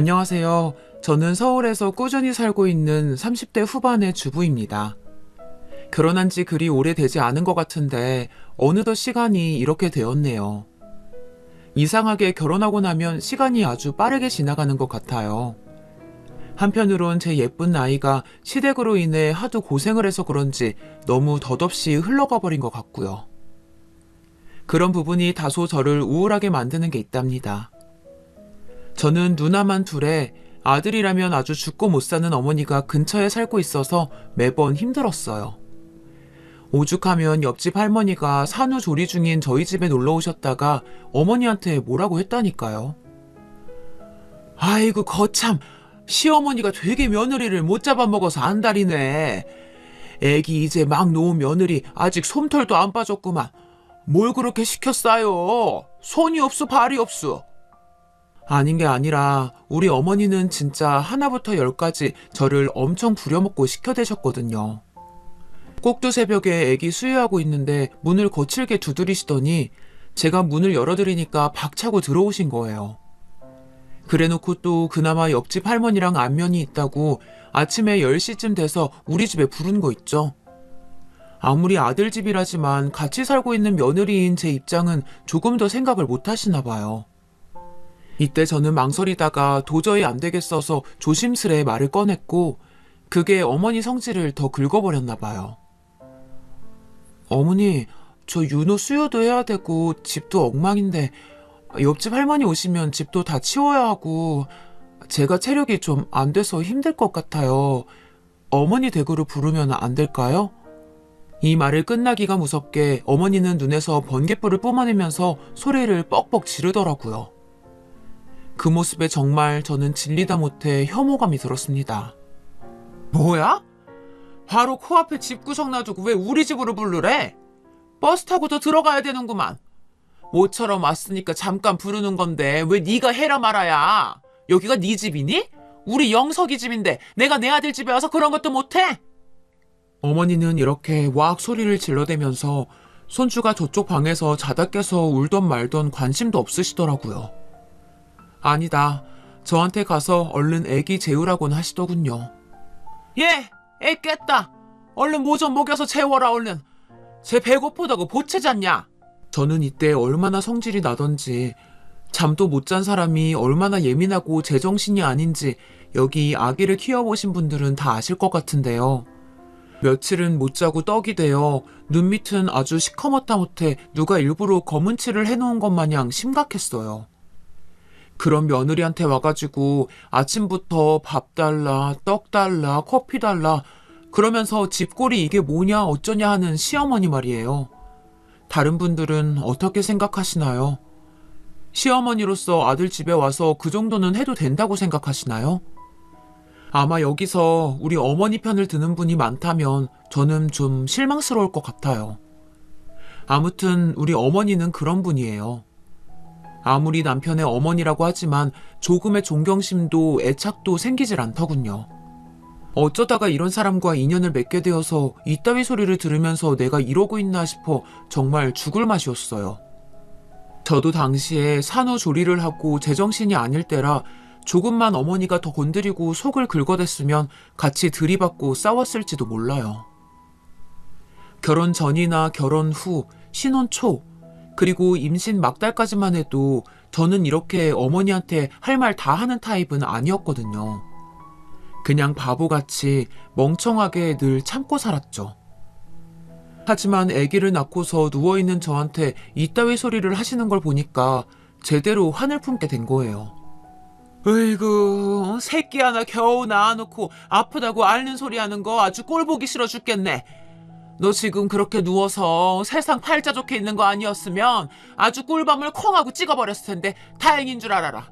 안녕하세요. 저는 서울에서 꾸준히 살고 있는 30대 후반의 주부입니다. 결혼한 지 그리 오래되지 않은 것 같은데 어느덧 시간이 이렇게 되었네요. 이상하게 결혼하고 나면 시간이 아주 빠르게 지나가는 것 같아요. 한편으론 제 예쁜 나이가 시댁으로 인해 하도 고생을 해서 그런지 너무 덧없이 흘러가 버린 것 같고요. 그런 부분이 다소 저를 우울하게 만드는 게 있답니다. 저는 누나만 둘에 아들이라면 아주 죽고 못 사는 어머니가 근처에 살고 있어서 매번 힘들었어요. 오죽하면 옆집 할머니가 산후조리 중인 저희 집에 놀러 오셨다가 어머니한테 뭐라고 했다니까요. 아이고 거참, 시어머니가 되게 며느리를 못 잡아먹어서 안달이네. 애기 이제 막 놓은 며느리 아직 솜털도 안 빠졌구만. 뭘 그렇게 시켰어요? 손이 없어 발이 없어. 아닌 게 아니라 우리 어머니는 진짜 하나부터 열까지 저를 엄청 부려먹고 시켜대셨거든요. 꼭두 새벽에 애기 수유하고 있는데 문을 거칠게 두드리시더니 제가 문을 열어드리니까 박차고 들어오신 거예요. 그래놓고 또 그나마 옆집 할머니랑 안면이 있다고 아침에 10시쯤 돼서 우리 집에 부른 거 있죠. 아무리 아들 집이라지만 같이 살고 있는 며느리인 제 입장은 조금 더 생각을 못 하시나 봐요. 이때 저는 망설이다가 도저히 안 되겠어서 조심스레 말을 꺼냈고 그게 어머니 성질을 더 긁어버렸나 봐요. 어머니, 저 윤호 수유도 해야 되고 집도 엉망인데 옆집 할머니 오시면 집도 다 치워야 하고 제가 체력이 좀 안 돼서 힘들 것 같아요. 어머니 댁으로 부르면 안 될까요? 이 말을 끝나기가 무섭게 어머니는 눈에서 번갯불을 뿜어내면서 소리를 뻑뻑 지르더라고요. 그 모습에 정말 저는 질리다 못해 혐오감이 들었습니다. 뭐야? 바로 코앞에 집구석 놔두고 왜 우리 집으로 부르래? 버스 타고 더 들어가야 되는구만. 모처럼 왔으니까 잠깐 부르는 건데 왜 네가 해라 말아야? 여기가 네 집이니? 우리 영석이 집인데 내가 내 아들 집에 와서 그런 것도 못해? 어머니는 이렇게 와악 소리를 질러대면서 손주가 저쪽 방에서 자다 깨서 울던 말던 관심도 없으시더라고요. 아니다. 저한테 가서 얼른 애기 재우라고는 하시더군요. 예, 애 깼다. 얼른 뭐 좀 먹여서 재워라 얼른. 쟤 배고프다고 보채 잤냐? 저는 이때 얼마나 성질이 나던지 잠도 못 잔 사람이 얼마나 예민하고 제정신이 아닌지 여기 아기를 키워보신 분들은 다 아실 것 같은데요. 며칠은 못 자고 떡이 되어 눈 밑은 아주 시커멓다 못해 누가 일부러 검은 칠을 해놓은 것 마냥 심각했어요. 그런 며느리한테 와가지고 아침부터 밥 달라, 떡 달라, 커피 달라 그러면서 집꼴이 이게 뭐냐 어쩌냐 하는 시어머니 말이에요. 다른 분들은 어떻게 생각하시나요? 시어머니로서 아들 집에 와서 그 정도는 해도 된다고 생각하시나요? 아마 여기서 우리 어머니 편을 드는 분이 많다면 저는 좀 실망스러울 것 같아요. 아무튼 우리 어머니는 그런 분이에요. 아무리 남편의 어머니라고 하지만 조금의 존경심도 애착도 생기질 않더군요. 어쩌다가 이런 사람과 인연을 맺게 되어서 이따위 소리를 들으면서 내가 이러고 있나 싶어 정말 죽을 맛이었어요. 저도 당시에 산후조리를 하고 제정신이 아닐 때라 조금만 어머니가 더 건드리고 속을 긁어댔으면 같이 들이받고 싸웠을지도 몰라요. 결혼 전이나 결혼 후, 신혼 초, 그리고 임신 막달까지만 해도 저는 이렇게 어머니한테 할 말 다 하는 타입은 아니었거든요. 그냥 바보같이 멍청하게 늘 참고 살았죠. 하지만 아기를 낳고서 누워있는 저한테 이따위 소리를 하시는 걸 보니까 제대로 한을 품게 된 거예요. 으이구, 새끼 하나 겨우 낳아놓고 아프다고 앓는 소리 하는 거 아주 꼴보기 싫어 죽겠네. 너 지금 그렇게 누워서 세상 팔자 좋게 있는 거 아니었으면 아주 꿀밤을 콩하고 찍어버렸을 텐데 다행인 줄 알아라.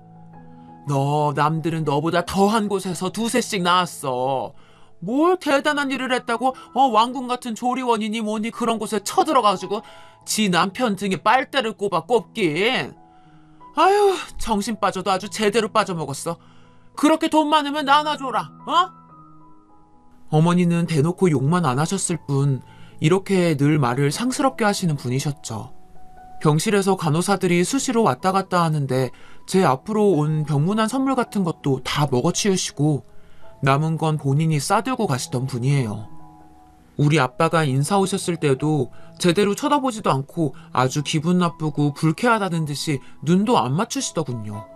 너 남들은 너보다 더한 곳에서 두세씩 낳았어. 뭘 대단한 일을 했다고 왕궁 같은 조리원이니 뭐니 그런 곳에 쳐들어가지고 지 남편 등에 빨대를 꼽아 꼽긴. 아유, 정신 빠져도 아주 제대로 빠져먹었어. 그렇게 돈 많으면 나눠줘라. 어머니는 대놓고 욕만 안 하셨을 뿐 이렇게 늘 말을 상스럽게 하시는 분이셨죠. 병실에서 간호사들이 수시로 왔다 갔다 하는데 제 앞으로 온 병문안 선물 같은 것도 다 먹어치우시고 남은 건 본인이 싸들고 가시던 분이에요. 우리 아빠가 인사 오셨을 때도 제대로 쳐다보지도 않고 아주 기분 나쁘고 불쾌하다는 듯이 눈도 안 맞추시더군요.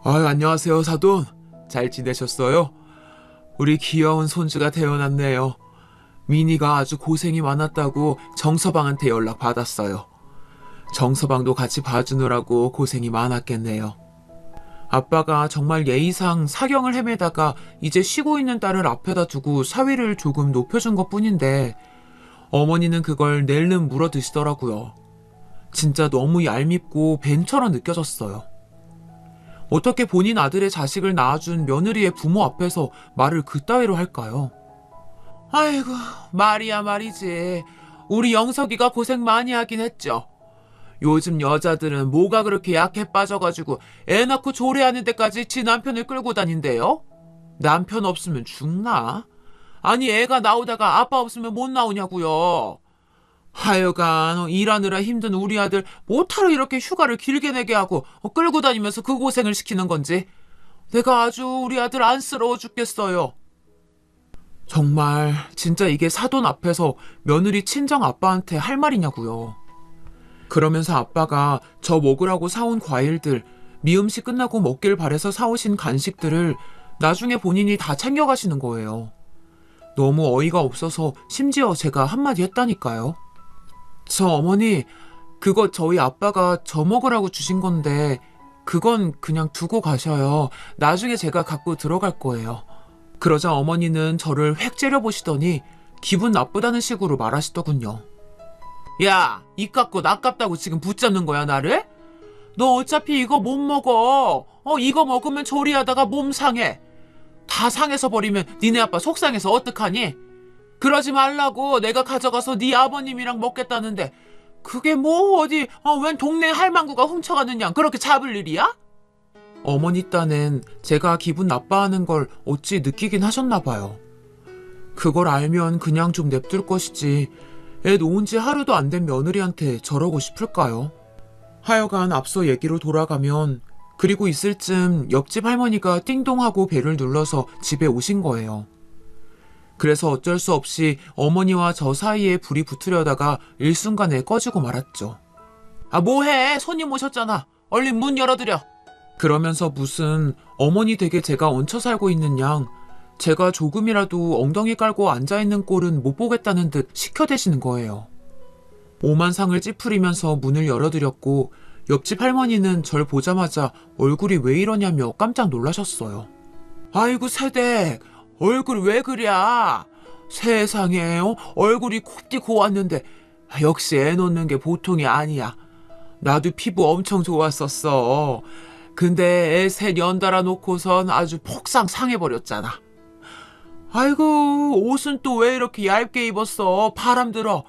아유, 안녕하세요, 사돈. 잘 지내셨어요? 우리 귀여운 손주가 태어났네요. 미니가 아주 고생이 많았다고 정서방한테 연락 받았어요. 정서방도 같이 봐주느라고 고생이 많았겠네요. 아빠가 정말 예의상 사경을 헤매다가 이제 쉬고 있는 딸을 앞에다 두고 사위를 조금 높여준 것뿐인데 어머니는 그걸 낼름 물어 드시더라고요. 진짜 너무 얄밉고 뱀처럼 느껴졌어요. 어떻게 본인 아들의 자식을 낳아준 며느리의 부모 앞에서 말을 그따위로 할까요? 아이고, 말이야 말이지. 우리 영석이가 고생 많이 하긴 했죠. 요즘 여자들은 뭐가 그렇게 약해 빠져가지고 애 낳고 조례하는 데까지 지 남편을 끌고 다닌대요? 남편 없으면 죽나? 아니, 애가 나오다가 아빠 없으면 못 나오냐고요. 하여간 일하느라 힘든 우리 아들 뭐하러 이렇게 휴가를 길게 내게 하고 끌고 다니면서 그 고생을 시키는 건지 내가 아주 우리 아들 안쓰러워 죽겠어요. 정말 진짜 이게 사돈 앞에서 며느리 친정 아빠한테 할 말이냐고요. 그러면서 아빠가 저 먹으라고 사온 과일들, 미음식 끝나고 먹길 바래서 사오신 간식들을 나중에 본인이 다 챙겨가시는 거예요. 너무 어이가 없어서 심지어 제가 한마디 했다니까요. 저 어머니, 그거 저희 아빠가 저 먹으라고 주신 건데 그건 그냥 두고 가셔요. 나중에 제가 갖고 들어갈 거예요. 그러자 어머니는 저를 획 째려보시더니 기분 나쁘다는 식으로 말하시더군요. 야, 입 깎고 아깝다고 지금 붙잡는 거야, 나를? 너 어차피 이거 못 먹어. 이거 먹으면 조리하다가 몸 상해. 다 상해서 버리면 니네 아빠 속상해서 어떡하니? 그러지 말라고 내가 가져가서 네 아버님이랑 먹겠다는데 그게 뭐 어디 웬 동네 할망구가 훔쳐가느냐 그렇게 잡을 일이야? 어머니 딴엔 제가 기분 나빠하는 걸 어찌 느끼긴 하셨나 봐요. 그걸 알면 그냥 좀 냅둘 것이지 애 놓은 지 하루도 안 된 며느리한테 저러고 싶을까요? 하여간 앞서 얘기로 돌아가면 그리고 있을 쯤 옆집 할머니가 띵동하고 벨을 눌러서 집에 오신 거예요. 그래서 어쩔 수 없이 어머니와 저 사이에 불이 붙으려다가 일순간에 꺼지고 말았죠. 아, 뭐해? 손님 오셨잖아. 얼른 문 열어드려. 그러면서 무슨 어머니 댁에 제가 얹혀 살고 있는 양 제가 조금이라도 엉덩이 깔고 앉아있는 꼴은 못 보겠다는 듯 시켜대시는 거예요. 오만상을 찌푸리면서 문을 열어드렸고 옆집 할머니는 절 보자마자 얼굴이 왜 이러냐며 깜짝 놀라셨어요. 아이고 새댁, 얼굴 왜 그랴? 세상에 얼굴이 곱디 고왔는데 역시 애 놓는 게 보통이 아니야. 나도 피부 엄청 좋았었어. 근데 애 셋 연달아 놓고선 아주 폭삭 상해버렸잖아. 아이고 옷은 또 왜 이렇게 얇게 입었어? 바람 들어.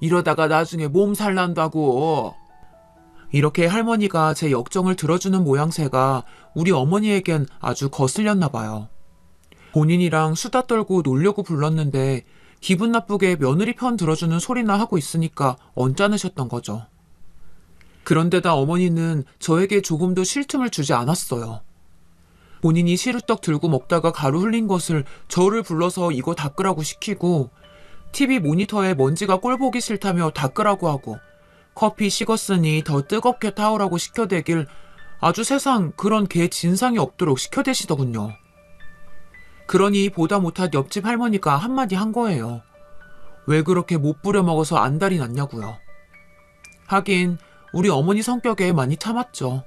이러다가 나중에 몸살 난다고. 이렇게 할머니가 제 역정을 들어주는 모양새가 우리 어머니에겐 아주 거슬렸나 봐요. 본인이랑 수다 떨고 놀려고 불렀는데 기분 나쁘게 며느리 편 들어주는 소리나 하고 있으니까 언짢으셨던 거죠. 그런데다 어머니는 저에게 조금도 쉴 틈을 주지 않았어요. 본인이 시루떡 들고 먹다가 가루 흘린 것을 저를 불러서 이거 닦으라고 시키고 TV 모니터에 먼지가 꼴 보기 싫다며 닦으라고 하고 커피 식었으니 더 뜨겁게 타오라고 시켜대길 아주 세상 그런 개 진상이 없도록 시켜대시더군요. 그러니 보다 못한 옆집 할머니가 한마디 한 거예요. 왜 그렇게 못 부려먹어서 안달이 났냐고요. 하긴 우리 어머니 성격에 많이 참았죠.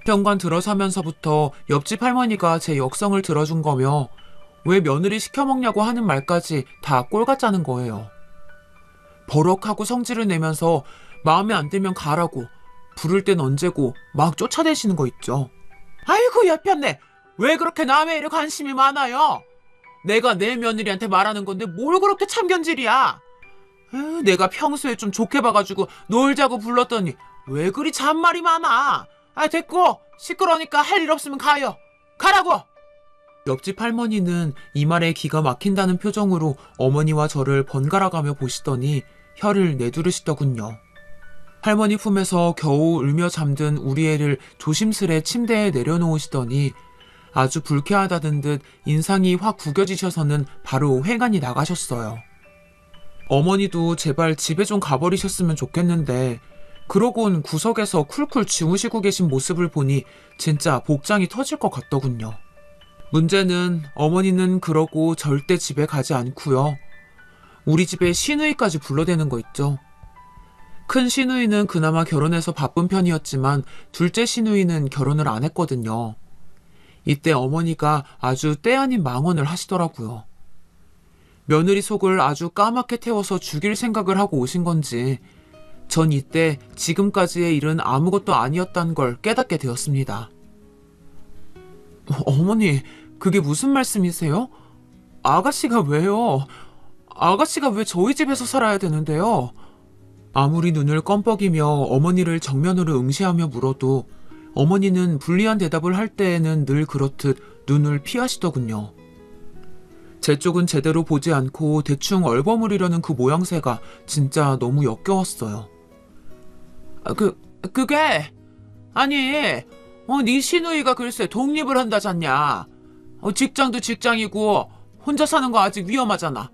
현관 들어서면서부터 옆집 할머니가 제 역성을 들어준 거며 왜 며느리 시켜먹냐고 하는 말까지 다 꼴같자는 거예요. 버럭하고 성질을 내면서 마음에 안 들면 가라고 부를 땐 언제고 막 쫓아내시는 거 있죠. 아이고 여편네, 왜 그렇게 남의 일에 관심이 많아요? 내가 내 며느리한테 말하는 건데 뭘 그렇게 참견질이야? 내가 평소에 좀 좋게 봐가지고 놀자고 불렀더니 왜 그리 잔말이 많아? 아 됐고, 시끄러우니까 할 일 없으면 가요. 가라고! 옆집 할머니는 이 말에 기가 막힌다는 표정으로 어머니와 저를 번갈아가며 보시더니 혀를 내두르시더군요. 할머니 품에서 겨우 울며 잠든 우리 애를 조심스레 침대에 내려놓으시더니 아주 불쾌하다는 듯 인상이 확 구겨지셔서는 바로 회관이 나가셨어요. 어머니도 제발 집에 좀 가버리셨으면 좋겠는데 그러곤 구석에서 쿨쿨 주무시고 계신 모습을 보니 진짜 복장이 터질 것 같더군요. 문제는 어머니는 그러고 절대 집에 가지 않고요. 우리 집에 시누이까지 불러대는 거 있죠. 큰 시누이는 그나마 결혼해서 바쁜 편이었지만 둘째 시누이는 결혼을 안 했거든요. 이때 어머니가 아주 때 아닌 망언을 하시더라고요. 며느리 속을 아주 까맣게 태워서 죽일 생각을 하고 오신 건지 전 이때 지금까지의 일은 아무것도 아니었다는 걸 깨닫게 되었습니다. 어머니, 그게 무슨 말씀이세요? 아가씨가 왜요? 아가씨가 왜 저희 집에서 살아야 되는데요? 아무리 눈을 껌뻑이며 어머니를 정면으로 응시하며 물어도 어머니는 불리한 대답을 할 때에는 늘 그렇듯 눈을 피하시더군요. 제 쪽은 제대로 보지 않고 대충 얼버무리려는 그 모양새가 진짜 너무 역겨웠어요. 그게 아니 네 시누이가 글쎄 독립을 한다잖냐. 직장도 직장이고 혼자 사는 거 아직 위험하잖아.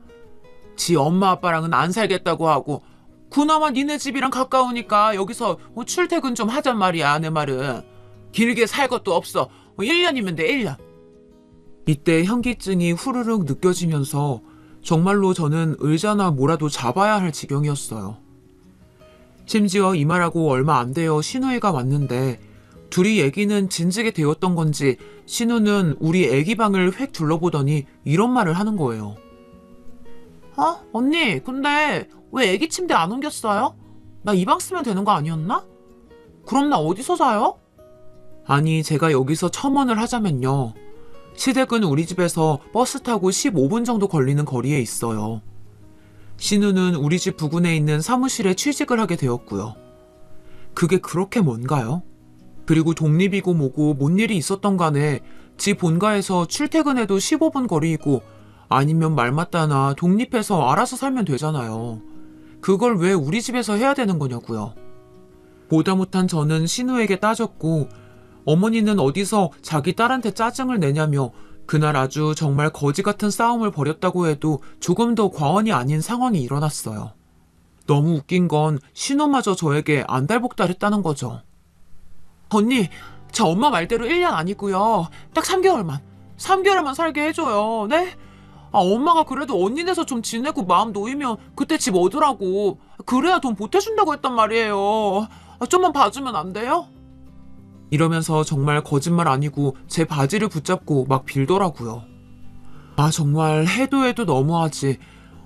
지 엄마 아빠랑은 안 살겠다고 하고 그나마 니네 집이랑 가까우니까 여기서 출퇴근 좀 하잔 말이야. 내 말은 길게 살 것도 없어. 1년이면 돼. 1년. 이때 현기증이 후루룩 느껴지면서 정말로 저는 의자나 뭐라도 잡아야 할 지경이었어요. 심지어 이 말하고 얼마 안 되어 신우이가 왔는데 둘이 얘기는 진지게 되었던 건지 신우는 우리 애기 방을 획 둘러보더니 이런 말을 하는 거예요. 언니, 근데 왜 애기 침대 안 옮겼어요? 나 이 방 쓰면 되는 거 아니었나? 그럼 나 어디서 자요? 아니, 제가 여기서 첨언을 하자면요. 시댁은 우리 집에서 버스 타고 15분 정도 걸리는 거리에 있어요. 신우는 우리 집 부근에 있는 사무실에 취직을 하게 되었고요. 그게 그렇게 뭔가요? 그리고 독립이고 뭐고 뭔 일이 있었던 간에 지 본가에서 출퇴근해도 15분 거리이고 아니면 말 맞다나 독립해서 알아서 살면 되잖아요. 그걸 왜 우리 집에서 해야 되는 거냐고요. 보다 못한 저는 신우에게 따졌고 어머니는 어디서 자기 딸한테 짜증을 내냐며 그날 아주 정말 거지 같은 싸움을 벌였다고 해도 조금 더 과언이 아닌 상황이 일어났어요. 너무 웃긴 건 신우마저 저에게 안달복달했다는 거죠. 언니, 저 엄마 말대로 1년 아니고요. 딱 3개월만 살게 해줘요. 네? 엄마가 그래도 언니네서 좀 지내고 마음 놓이면 그때 집 오더라고. 그래야 돈 보태준다고 했단 말이에요. 좀만 봐주면 안 돼요? 이러면서 정말 거짓말 아니고 제 바지를 붙잡고 막 빌더라고요. 정말 해도 너무하지.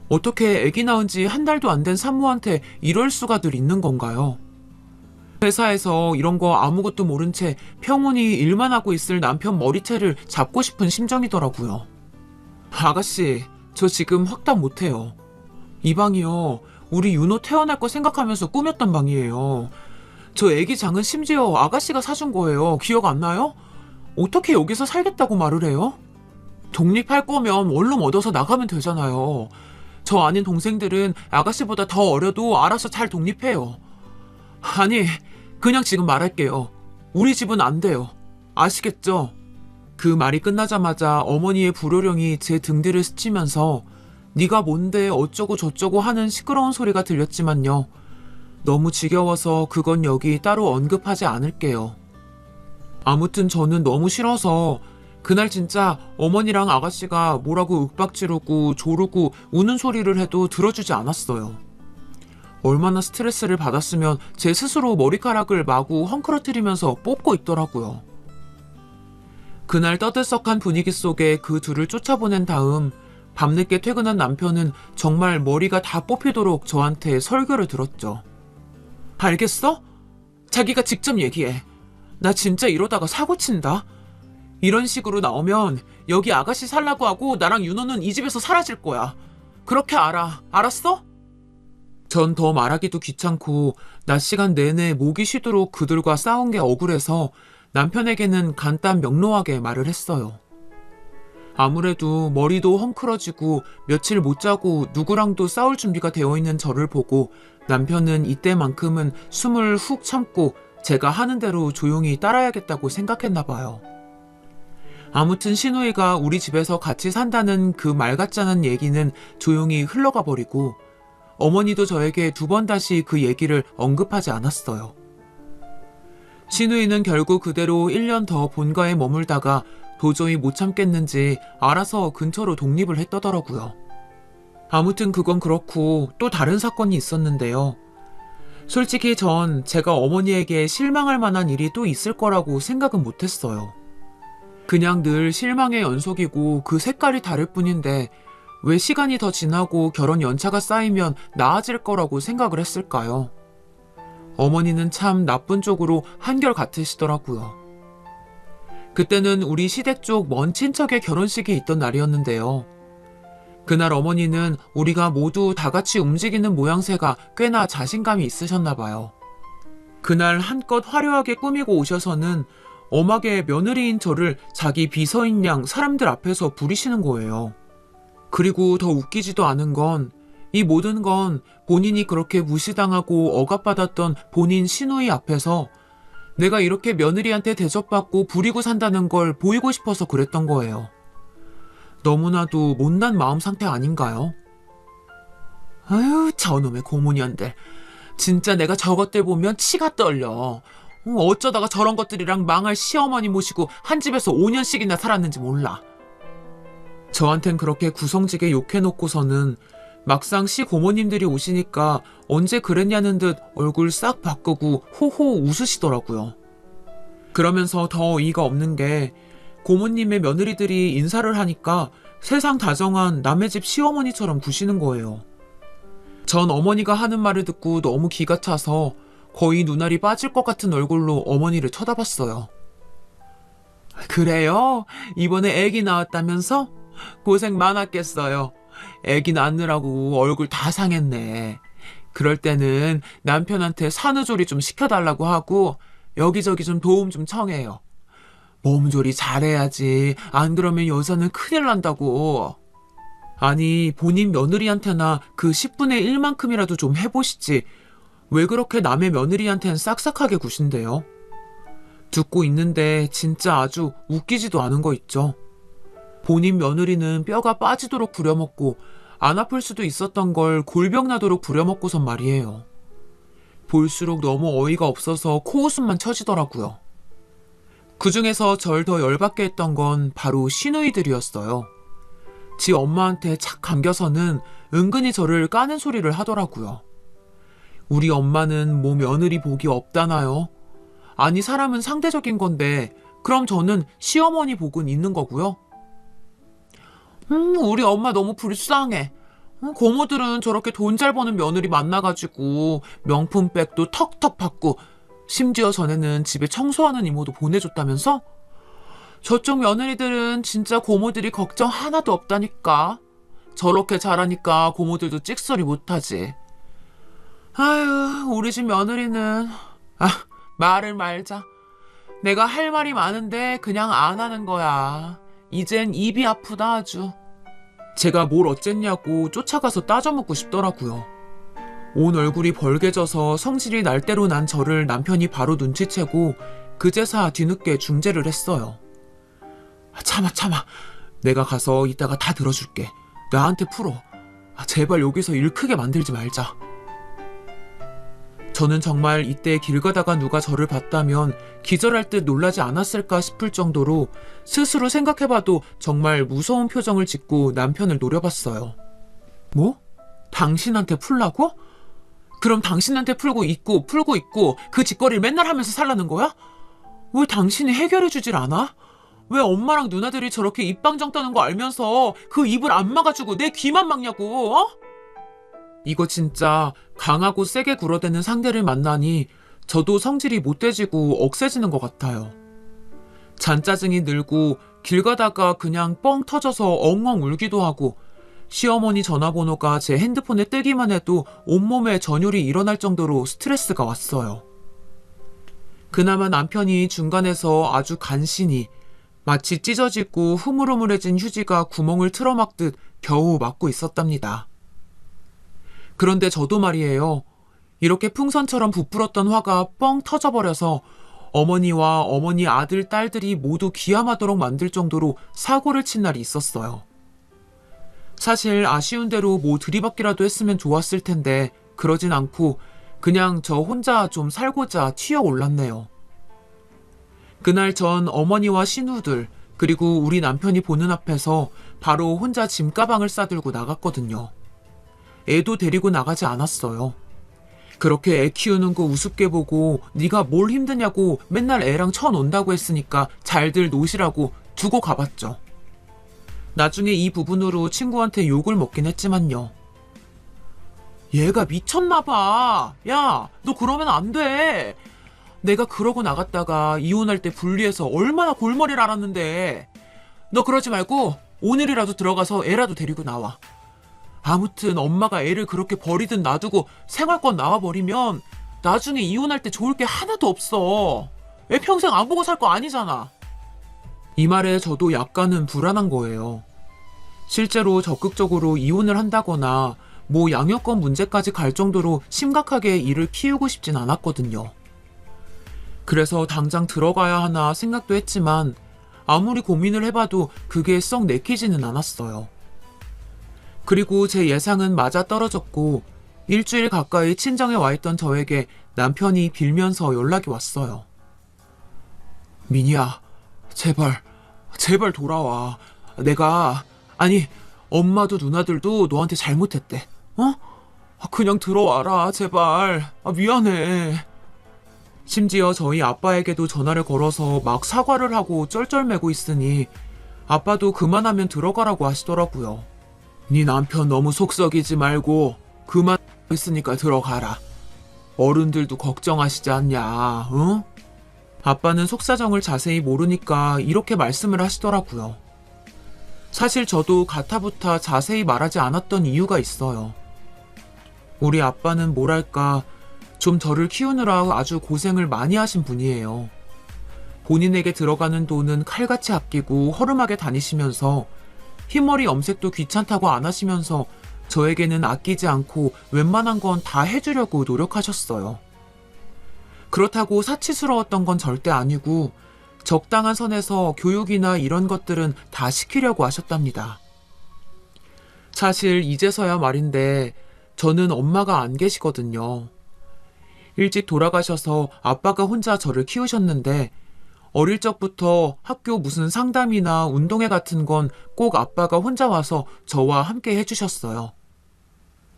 어떻게 아기 낳은 지 한 달도 안 된 산모한테 이럴 수가 늘 있는 건가요? 회사에서 이런 거 아무것도 모른 채 평온히 일만 하고 있을 남편 머리채를 잡고 싶은 심정이더라고요. 아가씨, 저 지금 확답 못해요. 이 방이요, 우리 윤호 태어날 거 생각하면서 꾸몄던 방이에요. 저 애기 장은 심지어 아가씨가 사준 거예요. 기억 안 나요? 어떻게 여기서 살겠다고 말을 해요? 독립할 거면 원룸 얻어서 나가면 되잖아요. 저 아는 동생들은 아가씨보다 더 어려도 알아서 잘 독립해요. 아니, 그냥 지금 말할게요. 우리 집은 안 돼요. 아시겠죠? 그 말이 끝나자마자 어머니의 불호령이 제 등 뒤를 스치면서 네가 뭔데 어쩌고 저쩌고 하는 시끄러운 소리가 들렸지만요. 너무 지겨워서 그건 여기 따로 언급하지 않을게요. 아무튼 저는 너무 싫어서 그날 진짜 어머니랑 아가씨가 뭐라고 윽박지르고 조르고 우는 소리를 해도 들어주지 않았어요. 얼마나 스트레스를 받았으면 제 스스로 머리카락을 마구 헝클어뜨리면서 뽑고 있더라고요. 그날 떠들썩한 분위기 속에 그 둘을 쫓아보낸 다음 밤늦게 퇴근한 남편은 정말 머리가 다 뽑히도록 저한테 설교를 들었죠. 알겠어? 자기가 직접 얘기해. 나 진짜 이러다가 사고 친다. 이런 식으로 나오면 여기 아가씨 살라고 하고 나랑 윤호는 이 집에서 사라질 거야. 그렇게 알아. 알았어? 전 더 말하기도 귀찮고 낮 시간 내내 목이 쉬도록 그들과 싸운 게 억울해서 남편에게는 간단 명료하게 말을 했어요. 아무래도 머리도 헝클어지고 며칠 못 자고 누구랑도 싸울 준비가 되어 있는 저를 보고 남편은 이때만큼은 숨을 훅 참고 제가 하는 대로 조용히 따라야겠다고 생각했나 봐요. 아무튼 신우이가 우리 집에서 같이 산다는 그 말 같지 않은 얘기는 조용히 흘러가 버리고 어머니도 저에게 두 번 다시 그 얘기를 언급하지 않았어요. 신우이는 결국 그대로 1년 더 본가에 머물다가 도저히 못 참겠는지 알아서 근처로 독립을 했더더라고요. 아무튼 그건 그렇고 또 다른 사건이 있었는데요. 솔직히 전 제가 어머니에게 실망할 만한 일이 또 있을 거라고 생각은 못했어요. 그냥 늘 실망의 연속이고 그 색깔이 다를 뿐인데 왜 시간이 더 지나고 결혼 연차가 쌓이면 나아질 거라고 생각을 했을까요? 어머니는 참 나쁜 쪽으로 한결 같으시더라고요. 그때는 우리 시댁 쪽 먼 친척의 결혼식이 있던 날이었는데요. 그날 어머니는 우리가 모두 다 같이 움직이는 모양새가 꽤나 자신감이 있으셨나 봐요. 그날 한껏 화려하게 꾸미고 오셔서는 엄하게 며느리인 저를 자기 비서인 양 사람들 앞에서 부리시는 거예요. 그리고 더 웃기지도 않은 건 이 모든 건 본인이 그렇게 무시당하고 억압받았던 본인 시누이 앞에서 내가 이렇게 며느리한테 대접받고 부리고 산다는 걸 보이고 싶어서 그랬던 거예요. 너무나도 못난 마음 상태 아닌가요? 아유, 저놈의 고문년들. 진짜 내가 저것들 보면 치가 떨려. 어쩌다가 저런 것들이랑 망할 시어머니 모시고 한 집에서 5년씩이나 살았는지 몰라. 저한텐 그렇게 구성지게 욕해놓고서는 막상 시고모님들이 오시니까 언제 그랬냐는 듯 얼굴 싹 바꾸고 호호 웃으시더라고요. 그러면서 더 어이가 없는 게 고모님의 며느리들이 인사를 하니까 세상 다정한 남의 집 시어머니처럼 구시는 거예요. 전 어머니가 하는 말을 듣고 너무 기가 차서 거의 눈알이 빠질 것 같은 얼굴로 어머니를 쳐다봤어요. 그래요? 이번에 애기 낳았다면서? 고생 많았겠어요. 애기 낳느라고 얼굴 다 상했네. 그럴 때는 남편한테 산후조리 좀 시켜달라고 하고 여기저기 좀 도움 좀 청해요. 몸조리 잘해야지. 안 그러면 여자는 큰일 난다고. 아니, 본인 며느리한테나 그 10분의 1만큼이라도 좀 해보시지. 왜 그렇게 남의 며느리한텐 싹싹하게 구신대요? 듣고 있는데 진짜 아주 웃기지도 않은 거 있죠. 본인 며느리는 뼈가 빠지도록 부려먹고 안 아플 수도 있었던 걸 골병 나도록 부려먹고선 말이에요. 볼수록 너무 어이가 없어서 코웃음만 쳐지더라고요. 그중에서 절 더 열받게 했던 건 바로 시누이들이었어요. 지 엄마한테 착 감겨서는 은근히 저를 까는 소리를 하더라고요. 우리 엄마는 뭐 며느리 복이 없다나요? 아니, 사람은 상대적인 건데 그럼 저는 시어머니 복은 있는 거고요. 우리 엄마 너무 불쌍해. 고모들은 저렇게 돈 잘 버는 며느리 만나가지고 명품백도 턱턱 받고 심지어 전에는 집에 청소하는 이모도 보내줬다면서? 저쪽 며느리들은 진짜 고모들이 걱정 하나도 없다니까. 저렇게 잘하니까 고모들도 찍소리 못하지. 아유, 우리 집 며느리는 말을 말자. 내가 할 말이 많은데 그냥 안 하는 거야. 이젠 입이 아프다 아주. 제가 뭘 어쨌냐고 쫓아가서 따져묻고 싶더라고요. 온 얼굴이 벌개져서 성질이 날 대로 난 저를 남편이 바로 눈치채고 그제사 뒤늦게 중재를 했어요. 참아. 내가 가서 이따가 다 들어줄게. 나한테 풀어. 제발 여기서 일 크게 만들지 말자. 저는 정말 이때 길 가다가 누가 저를 봤다면 기절할 듯 놀라지 않았을까 싶을 정도로 스스로 생각해봐도 정말 무서운 표정을 짓고 남편을 노려봤어요. 뭐? 당신한테 풀라고? 그럼 당신한테 풀고 있고 그 짓거리를 맨날 하면서 살라는 거야? 왜 당신이 해결해주질 않아? 왜 엄마랑 누나들이 저렇게 입방정 떠는 거 알면서 그 입을 안 막아주고 내 귀만 막냐고, 어? 이거 진짜 강하고 세게 굴어대는 상대를 만나니 저도 성질이 못돼지고 억세지는 것 같아요. 잔짜증이 늘고 길 가다가 그냥 뻥 터져서 엉엉 울기도 하고 시어머니 전화번호가 제 핸드폰에 뜨기만 해도 온몸에 전율이 일어날 정도로 스트레스가 왔어요. 그나마 남편이 중간에서 아주 간신히 마치 찢어지고 흐물흐물해진 휴지가 구멍을 틀어막듯 겨우 막고 있었답니다. 그런데 저도 말이에요. 이렇게 풍선처럼 부풀었던 화가 뻥 터져버려서 어머니와 어머니 아들, 딸들이 모두 기함하도록 만들 정도로 사고를 친 날이 있었어요. 사실 아쉬운 대로 뭐 들이받기라도 했으면 좋았을 텐데 그러진 않고 그냥 저 혼자 좀 살고자 튀어 올랐네요. 그날 전 어머니와 신우들 그리고 우리 남편이 보는 앞에서 바로 혼자 짐가방을 싸들고 나갔거든요. 애도 데리고 나가지 않았어요. 그렇게 애 키우는 거 우습게 보고 네가 뭘 힘드냐고 맨날 애랑 쳐논다고 했으니까 잘들 노시라고 두고 가봤죠. 나중에 이 부분으로 친구한테 욕을 먹긴 했지만요. 얘가 미쳤나봐. 야, 너 그러면 안 돼. 내가 그러고 나갔다가 이혼할 때 분리해서 얼마나 골머리를 앓았는데. 너 그러지 말고 오늘이라도 들어가서 애라도 데리고 나와. 아무튼 엄마가 애를 그렇게 버리든 놔두고 생활권 나와버리면 나중에 이혼할 때 좋을 게 하나도 없어. 애 평생 안 보고 살 거 아니잖아. 이 말에 저도 약간은 불안한 거예요. 실제로 적극적으로 이혼을 한다거나 뭐 양육권 문제까지 갈 정도로 심각하게 일을 키우고 싶진 않았거든요. 그래서 당장 들어가야 하나 생각도 했지만 아무리 고민을 해봐도 그게 썩 내키지는 않았어요. 그리고 제 예상은 맞아떨어졌고 일주일 가까이 친정에 와 있던 저에게 남편이 빌면서 연락이 왔어요. 민희야, 제발 돌아와. 아니, 엄마도 누나들도 너한테 잘못했대. 그냥 들어와라, 제발. 미안해. 심지어 저희 아빠에게도 전화를 걸어서 막 사과를 하고 쩔쩔매고 있으니 아빠도 그만하면 들어가라고 하시더라고요. 네 남편 너무 속썩이지 말고 그만 있으니까 들어가라. 어른들도 걱정하시지 않냐, 응? 아빠는 속사정을 자세히 모르니까 이렇게 말씀을 하시더라고요. 사실 저도 가타부타 자세히 말하지 않았던 이유가 있어요. 우리 아빠는 뭐랄까 좀 저를 키우느라 아주 고생을 많이 하신 분이에요. 본인에게 들어가는 돈은 칼같이 아끼고 허름하게 다니시면서 흰머리 염색도 귀찮다고 안 하시면서 저에게는 아끼지 않고 웬만한 건 다 해주려고 노력하셨어요. 그렇다고 사치스러웠던 건 절대 아니고 적당한 선에서 교육이나 이런 것들은 다 시키려고 하셨답니다. 사실 이제서야 말인데 저는 엄마가 안 계시거든요. 일찍 돌아가셔서 아빠가 혼자 저를 키우셨는데 어릴 적부터 학교 무슨 상담이나 운동회 같은 건 꼭 아빠가 혼자 와서 저와 함께 해주셨어요.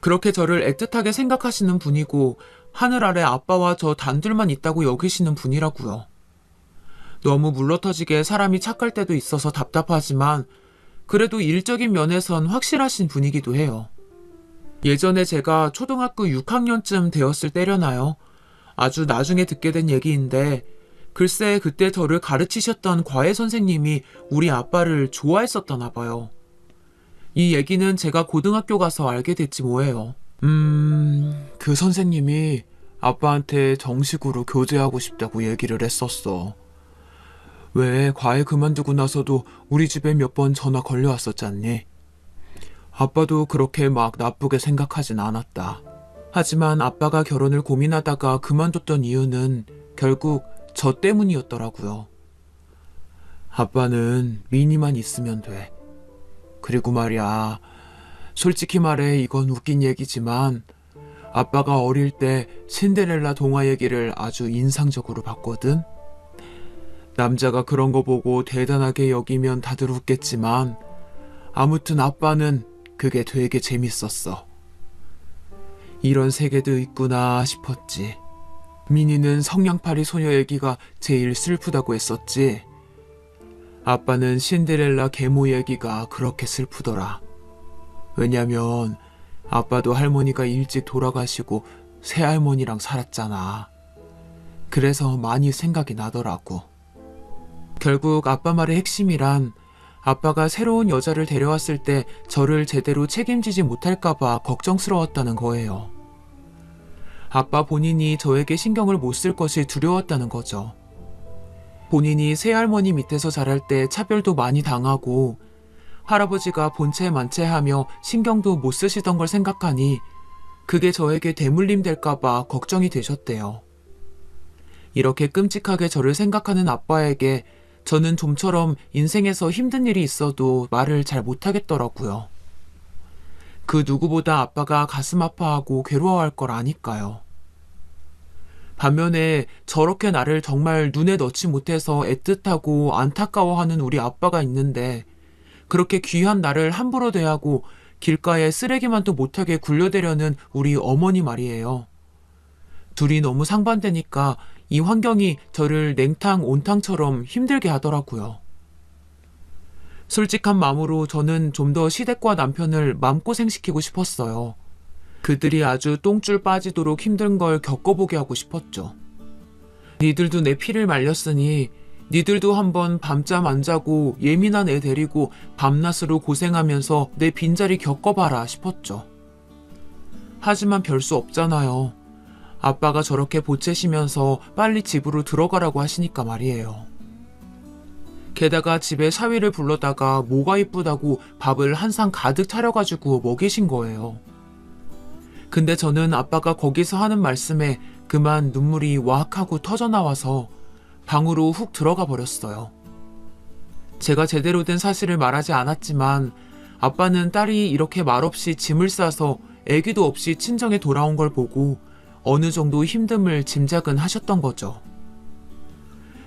그렇게 저를 애틋하게 생각하시는 분이고 하늘 아래 아빠와 저 단둘만 있다고 여기시는 분이라고요. 너무 물러터지게 사람이 착할 때도 있어서 답답하지만 그래도 일적인 면에선 확실하신 분이기도 해요. 예전에 제가 초등학교 6학년쯤 되었을 때려나요. 아주 나중에 듣게 된 얘기인데 글쎄 그때 저를 가르치셨던 과외 선생님이 우리 아빠를 좋아했었다나 봐요. 이 얘기는 제가 고등학교 가서 알게 됐지 뭐예요. 그 선생님이 아빠한테 정식으로 교제하고 싶다고 얘기를 했었어. 왜 과외 그만두고 나서도 우리 집에 몇 번 전화 걸려왔었잖니? 아빠도 그렇게 막 나쁘게 생각하진 않았다. 하지만 아빠가 결혼을 고민하다가 그만뒀던 이유는 결국 저 때문이었더라고요. 아빠는 미니만 있으면 돼. 그리고 말이야, 솔직히 말해 이건 웃긴 얘기지만 아빠가 어릴 때 신데렐라 동화 얘기를 아주 인상적으로 봤거든. 남자가 그런 거 보고 대단하게 여기면 다들 웃겠지만 아무튼 아빠는 그게 되게 재밌었어. 이런 세계도 있구나 싶었지. 미니는 성냥팔이 소녀 얘기가 제일 슬프다고 했었지. 아빠는 신데렐라 계모 얘기가 그렇게 슬프더라. 왜냐면 아빠도 할머니가 일찍 돌아가시고 새할머니랑 살았잖아. 그래서 많이 생각이 나더라고. 결국 아빠 말의 핵심이란 아빠가 새로운 여자를 데려왔을 때 저를 제대로 책임지지 못할까봐 걱정스러웠다는 거예요. 아빠 본인이 저에게 신경을 못 쓸 것이 두려웠다는 거죠. 본인이 새할머니 밑에서 자랄 때 차별도 많이 당하고 할아버지가 본체 만체하며 신경도 못 쓰시던 걸 생각하니 그게 저에게 대물림 될까봐 걱정이 되셨대요. 이렇게 끔찍하게 저를 생각하는 아빠에게 저는 좀처럼 인생에서 힘든 일이 있어도 말을 잘 못하겠더라고요. 그 누구보다 아빠가 가슴 아파하고 괴로워할 걸 아니까요. 반면에 저렇게 나를 정말 눈에 넣지 못해서 애틋하고 안타까워하는 우리 아빠가 있는데 그렇게 귀한 나를 함부로 대하고 길가에 쓰레기만도 못하게 굴려대려는 우리 어머니 말이에요. 둘이 너무 상반되니까 이 환경이 저를 냉탕 온탕처럼 힘들게 하더라고요. 솔직한 마음으로 저는 좀 더 시댁과 남편을 마음고생시키고 싶었어요. 그들이 아주 똥줄 빠지도록 힘든 걸 겪어보게 하고 싶었죠. 니들도 내 피를 말렸으니 니들도 한번 밤잠 안 자고 예민한 애 데리고 밤낮으로 고생하면서 내 빈자리 겪어봐라 싶었죠. 하지만 별 수 없잖아요. 아빠가 저렇게 보채시면서 빨리 집으로 들어가라고 하시니까 말이에요. 게다가 집에 사위를 불러다가 뭐가 이쁘다고 밥을 한 상 가득 차려가지고 먹이신 거예요. 근데 저는 아빠가 거기서 하는 말씀에 그만 눈물이 와악 하고 터져나와서 방으로 훅 들어가 버렸어요. 제가 제대로 된 사실을 말하지 않았지만 아빠는 딸이 이렇게 말없이 짐을 싸서 애기도 없이 친정에 돌아온 걸 보고 어느 정도 힘듦을 짐작은 하셨던 거죠.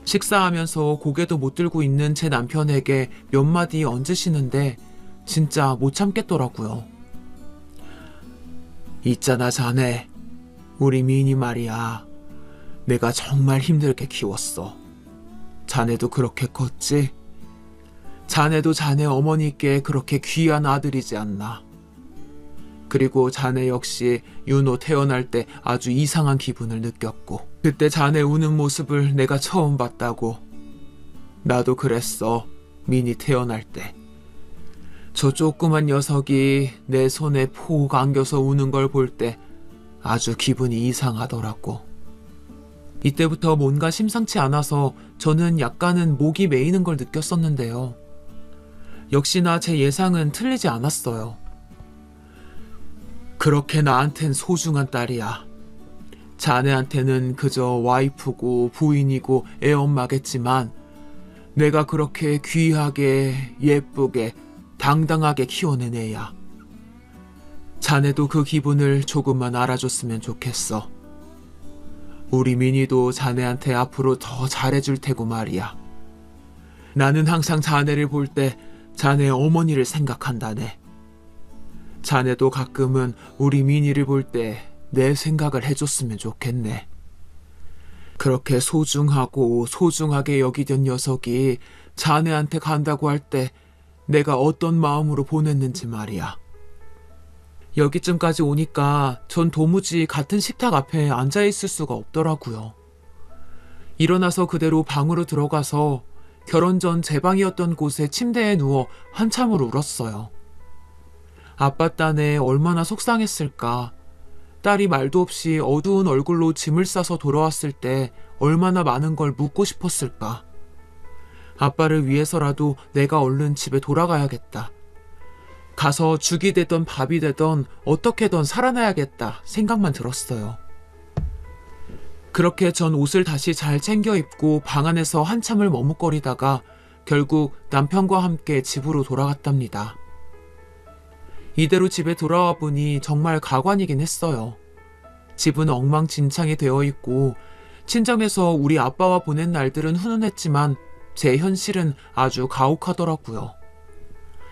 식사하면서 고개도 못 들고 있는 제 남편에게 몇 마디 얹으시는데 진짜 못 참겠더라고요. 있잖아 자네, 우리 미인이 말이야. 내가 정말 힘들게 키웠어. 자네도 그렇게 컸지? 자네도 자네 어머니께 그렇게 귀한 아들이지 않나? 그리고 자네 역시 윤호 태어날 때 아주 이상한 기분을 느꼈고 그때 자네 우는 모습을 내가 처음 봤다고. 나도 그랬어. 민이 태어날 때. 저 조그만 녀석이 내 손에 폭 안겨서 우는 걸 볼 때 아주 기분이 이상하더라고. 이때부터 뭔가 심상치 않아서 저는 약간은 목이 메이는 걸 느꼈었는데요. 역시나 제 예상은 틀리지 않았어요. 그렇게 나한텐 소중한 딸이야. 자네한테는 그저 와이프고 부인이고 애엄마겠지만 내가 그렇게 귀하게 예쁘게 당당하게 키워낸 애야. 자네도 그 기분을 조금만 알아줬으면 좋겠어. 우리 민이도 자네한테 앞으로 더 잘해줄 테고 말이야. 나는 항상 자네를 볼 때 자네 어머니를 생각한다네. 자네도 가끔은 우리 민이를 볼 때 내 생각을 해줬으면 좋겠네. 그렇게 소중하고 소중하게 여기던 녀석이 자네한테 간다고 할 때 내가 어떤 마음으로 보냈는지 말이야. 여기쯤까지 오니까 전 도무지 같은 식탁 앞에 앉아있을 수가 없더라고요. 일어나서 그대로 방으로 들어가서 결혼 전 제 방이었던 곳에 침대에 누워 한참을 울었어요. 아빠 딴에 얼마나 속상했을까. 딸이 말도 없이 어두운 얼굴로 짐을 싸서 돌아왔을 때 얼마나 많은 걸 묻고 싶었을까. 아빠를 위해서라도 내가 얼른 집에 돌아가야겠다. 가서 죽이 되던 밥이 되던 어떻게든 살아나야겠다 생각만 들었어요. 그렇게 전 옷을 다시 잘 챙겨 입고 방 안에서 한참을 머뭇거리다가 결국 남편과 함께 집으로 돌아갔답니다. 이대로 집에 돌아와 보니 정말 가관이긴 했어요. 집은 엉망진창이 되어 있고 친정에서 우리 아빠와 보낸 날들은 훈훈했지만 제 현실은 아주 가혹하더라고요.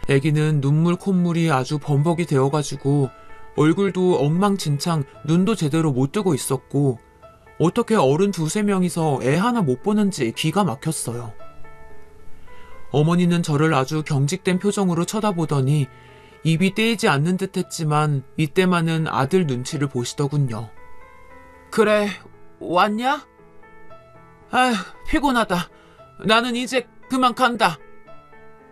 애기는 눈물 콧물이 아주 범벅이 되어가지고 얼굴도 엉망진창 눈도 제대로 못 뜨고 있었고 어떻게 어른 두세 명이서 애 하나 못 보는지 기가 막혔어요. 어머니는 저를 아주 경직된 표정으로 쳐다보더니 입이 떼이지 않는 듯 했지만 이때만은 아들 눈치를 보시더군요. 그래, 왔냐? 아휴, 피곤하다. 나는 이제 그만 간다.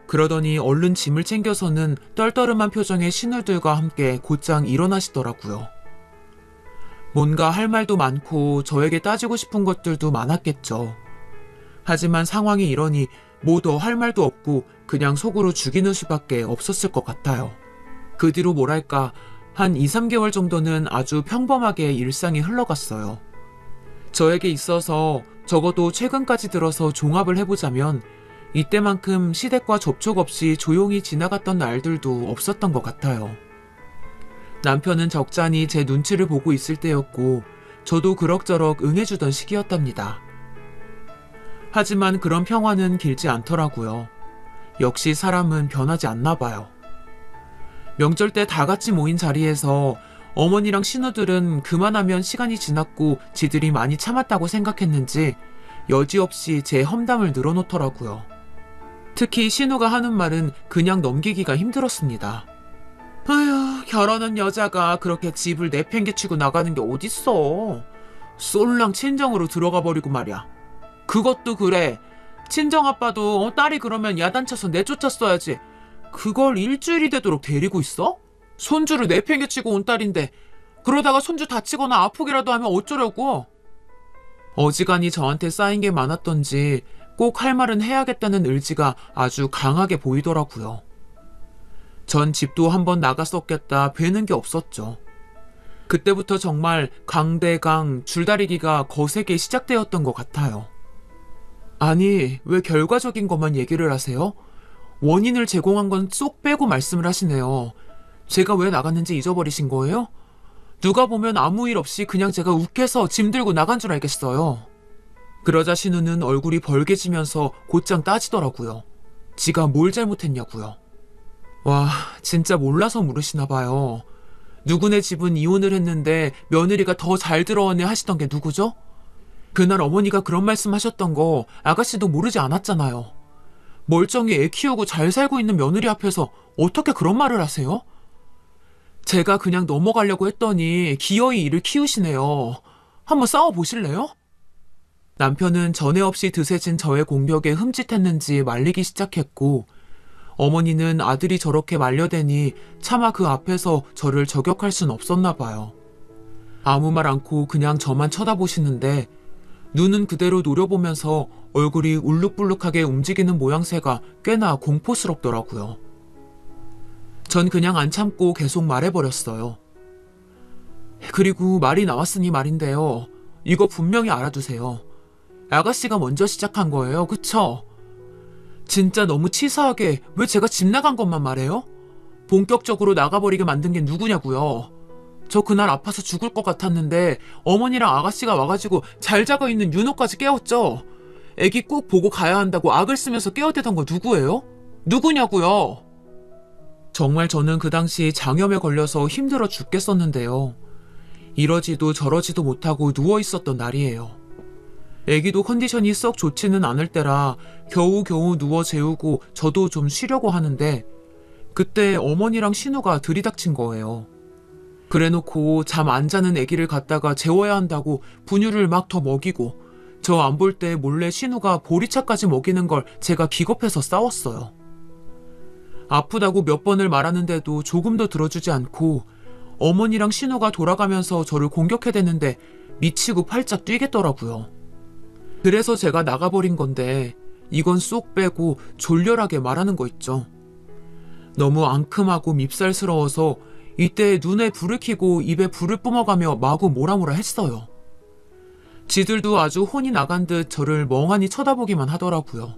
그러더니 얼른 짐을 챙겨서는 떨떠름한 표정의 신우들과 함께 곧장 일어나시더라고요. 뭔가 할 말도 많고 저에게 따지고 싶은 것들도 많았겠죠. 하지만 상황이 이러니 뭐 더 할 말도 없고 그냥 속으로 죽이는 수밖에 없었을 것 같아요. 그 뒤로 뭐랄까 한 2, 3개월 정도는 아주 평범하게 일상이 흘러갔어요. 저에게 있어서 적어도 최근까지 들어서 종합을 해보자면 이때만큼 시댁과 접촉 없이 조용히 지나갔던 날들도 없었던 것 같아요. 남편은 적잖이 제 눈치를 보고 있을 때였고 저도 그럭저럭 응해주던 시기였답니다. 하지만 그런 평화는 길지 않더라고요. 역시 사람은 변하지 않나 봐요. 명절 때 다 같이 모인 자리에서 어머니랑 신우들은 그만하면 시간이 지났고 지들이 많이 참았다고 생각했는지 여지없이 제 험담을 늘어놓더라고요. 특히 신우가 하는 말은 그냥 넘기기가 힘들었습니다. 아휴, 결혼한 여자가 그렇게 집을 내팽개치고 나가는 게 어딨어. 쏠랑 친정으로 들어가 버리고 말이야. 그것도 그래. 친정아빠도 딸이 그러면 야단쳐서 내쫓았어야지. 그걸 일주일이 되도록 데리고 있어? 손주를 내팽개치고 온 딸인데 그러다가 손주 다치거나 아프기라도 하면 어쩌려고? 어지간히 저한테 쌓인 게 많았던지 꼭 할 말은 해야겠다는 의지가 아주 강하게 보이더라고요. 전 집도 한번 나갔었겠다 배는 게 없었죠. 그때부터 정말 강대강 줄다리기가 거세게 시작되었던 것 같아요. 아니, 왜 결과적인 것만 얘기를 하세요? 원인을 제공한 건 쏙 빼고 말씀을 하시네요. 제가 왜 나갔는지 잊어버리신 거예요? 누가 보면 아무 일 없이 그냥 제가 욱해서 짐 들고 나간 줄 알겠어요. 그러자 신우는 얼굴이 벌개지면서 곧장 따지더라고요. 지가 뭘 잘못했냐고요. 와, 진짜 몰라서 물으시나 봐요. 누구네 집은 이혼을 했는데 며느리가 더 잘 들어오네 하시던 게 누구죠? 그날 어머니가 그런 말씀 하셨던 거 아가씨도 모르지 않았잖아요. 멀쩡히 애 키우고 잘 살고 있는 며느리 앞에서 어떻게 그런 말을 하세요? 제가 그냥 넘어가려고 했더니 기어이 이를 키우시네요. 한번 싸워보실래요? 남편은 전에 없이 드세진 저의 공격에 흠칫했는지 말리기 시작했고 어머니는 아들이 저렇게 말려대니 차마 그 앞에서 저를 저격할 순 없었나 봐요. 아무 말 않고 그냥 저만 쳐다보시는데 눈은 그대로 노려보면서 얼굴이 울룩불룩하게 움직이는 모양새가 꽤나 공포스럽더라고요. 전 그냥 안 참고 계속 말해버렸어요. 그리고 말이 나왔으니 말인데요. 이거 분명히 알아두세요. 아가씨가 먼저 시작한 거예요. 그쵸? 진짜 너무 치사하게 왜 제가 집 나간 것만 말해요? 본격적으로 나가버리게 만든 게 누구냐고요. 저 그날 아파서 죽을 것 같았는데 어머니랑 아가씨가 와가지고 잘 자고 있는 윤호까지 깨웠죠. 애기 꼭 보고 가야 한다고 악을 쓰면서 깨어대던 거 누구예요? 누구냐고요. 정말 저는 그 당시 장염에 걸려서 힘들어 죽겠었는데요. 이러지도 저러지도 못하고 누워있었던 날이에요. 애기도 컨디션이 썩 좋지는 않을 때라 겨우겨우 누워 재우고 저도 좀 쉬려고 하는데 그때 어머니랑 신우가 들이닥친 거예요. 그래놓고 잠 안 자는 애기를 갖다가 재워야 한다고 분유를 막 더 먹이고 저 안 볼 때 몰래 신우가 보리차까지 먹이는 걸 제가 기겁해서 싸웠어요. 아프다고 몇 번을 말하는데도 조금도 들어주지 않고 어머니랑 신우가 돌아가면서 저를 공격해대는데 미치고 팔짝 뛰겠더라고요. 그래서 제가 나가버린 건데 이건 쏙 빼고 졸렬하게 말하는 거 있죠. 너무 앙큼하고 밉살스러워서 이때 눈에 불을 켜고 입에 불을 뿜어가며 마구 뭐라뭐라 했어요. 지들도 아주 혼이 나간 듯 저를 멍하니 쳐다보기만 하더라고요.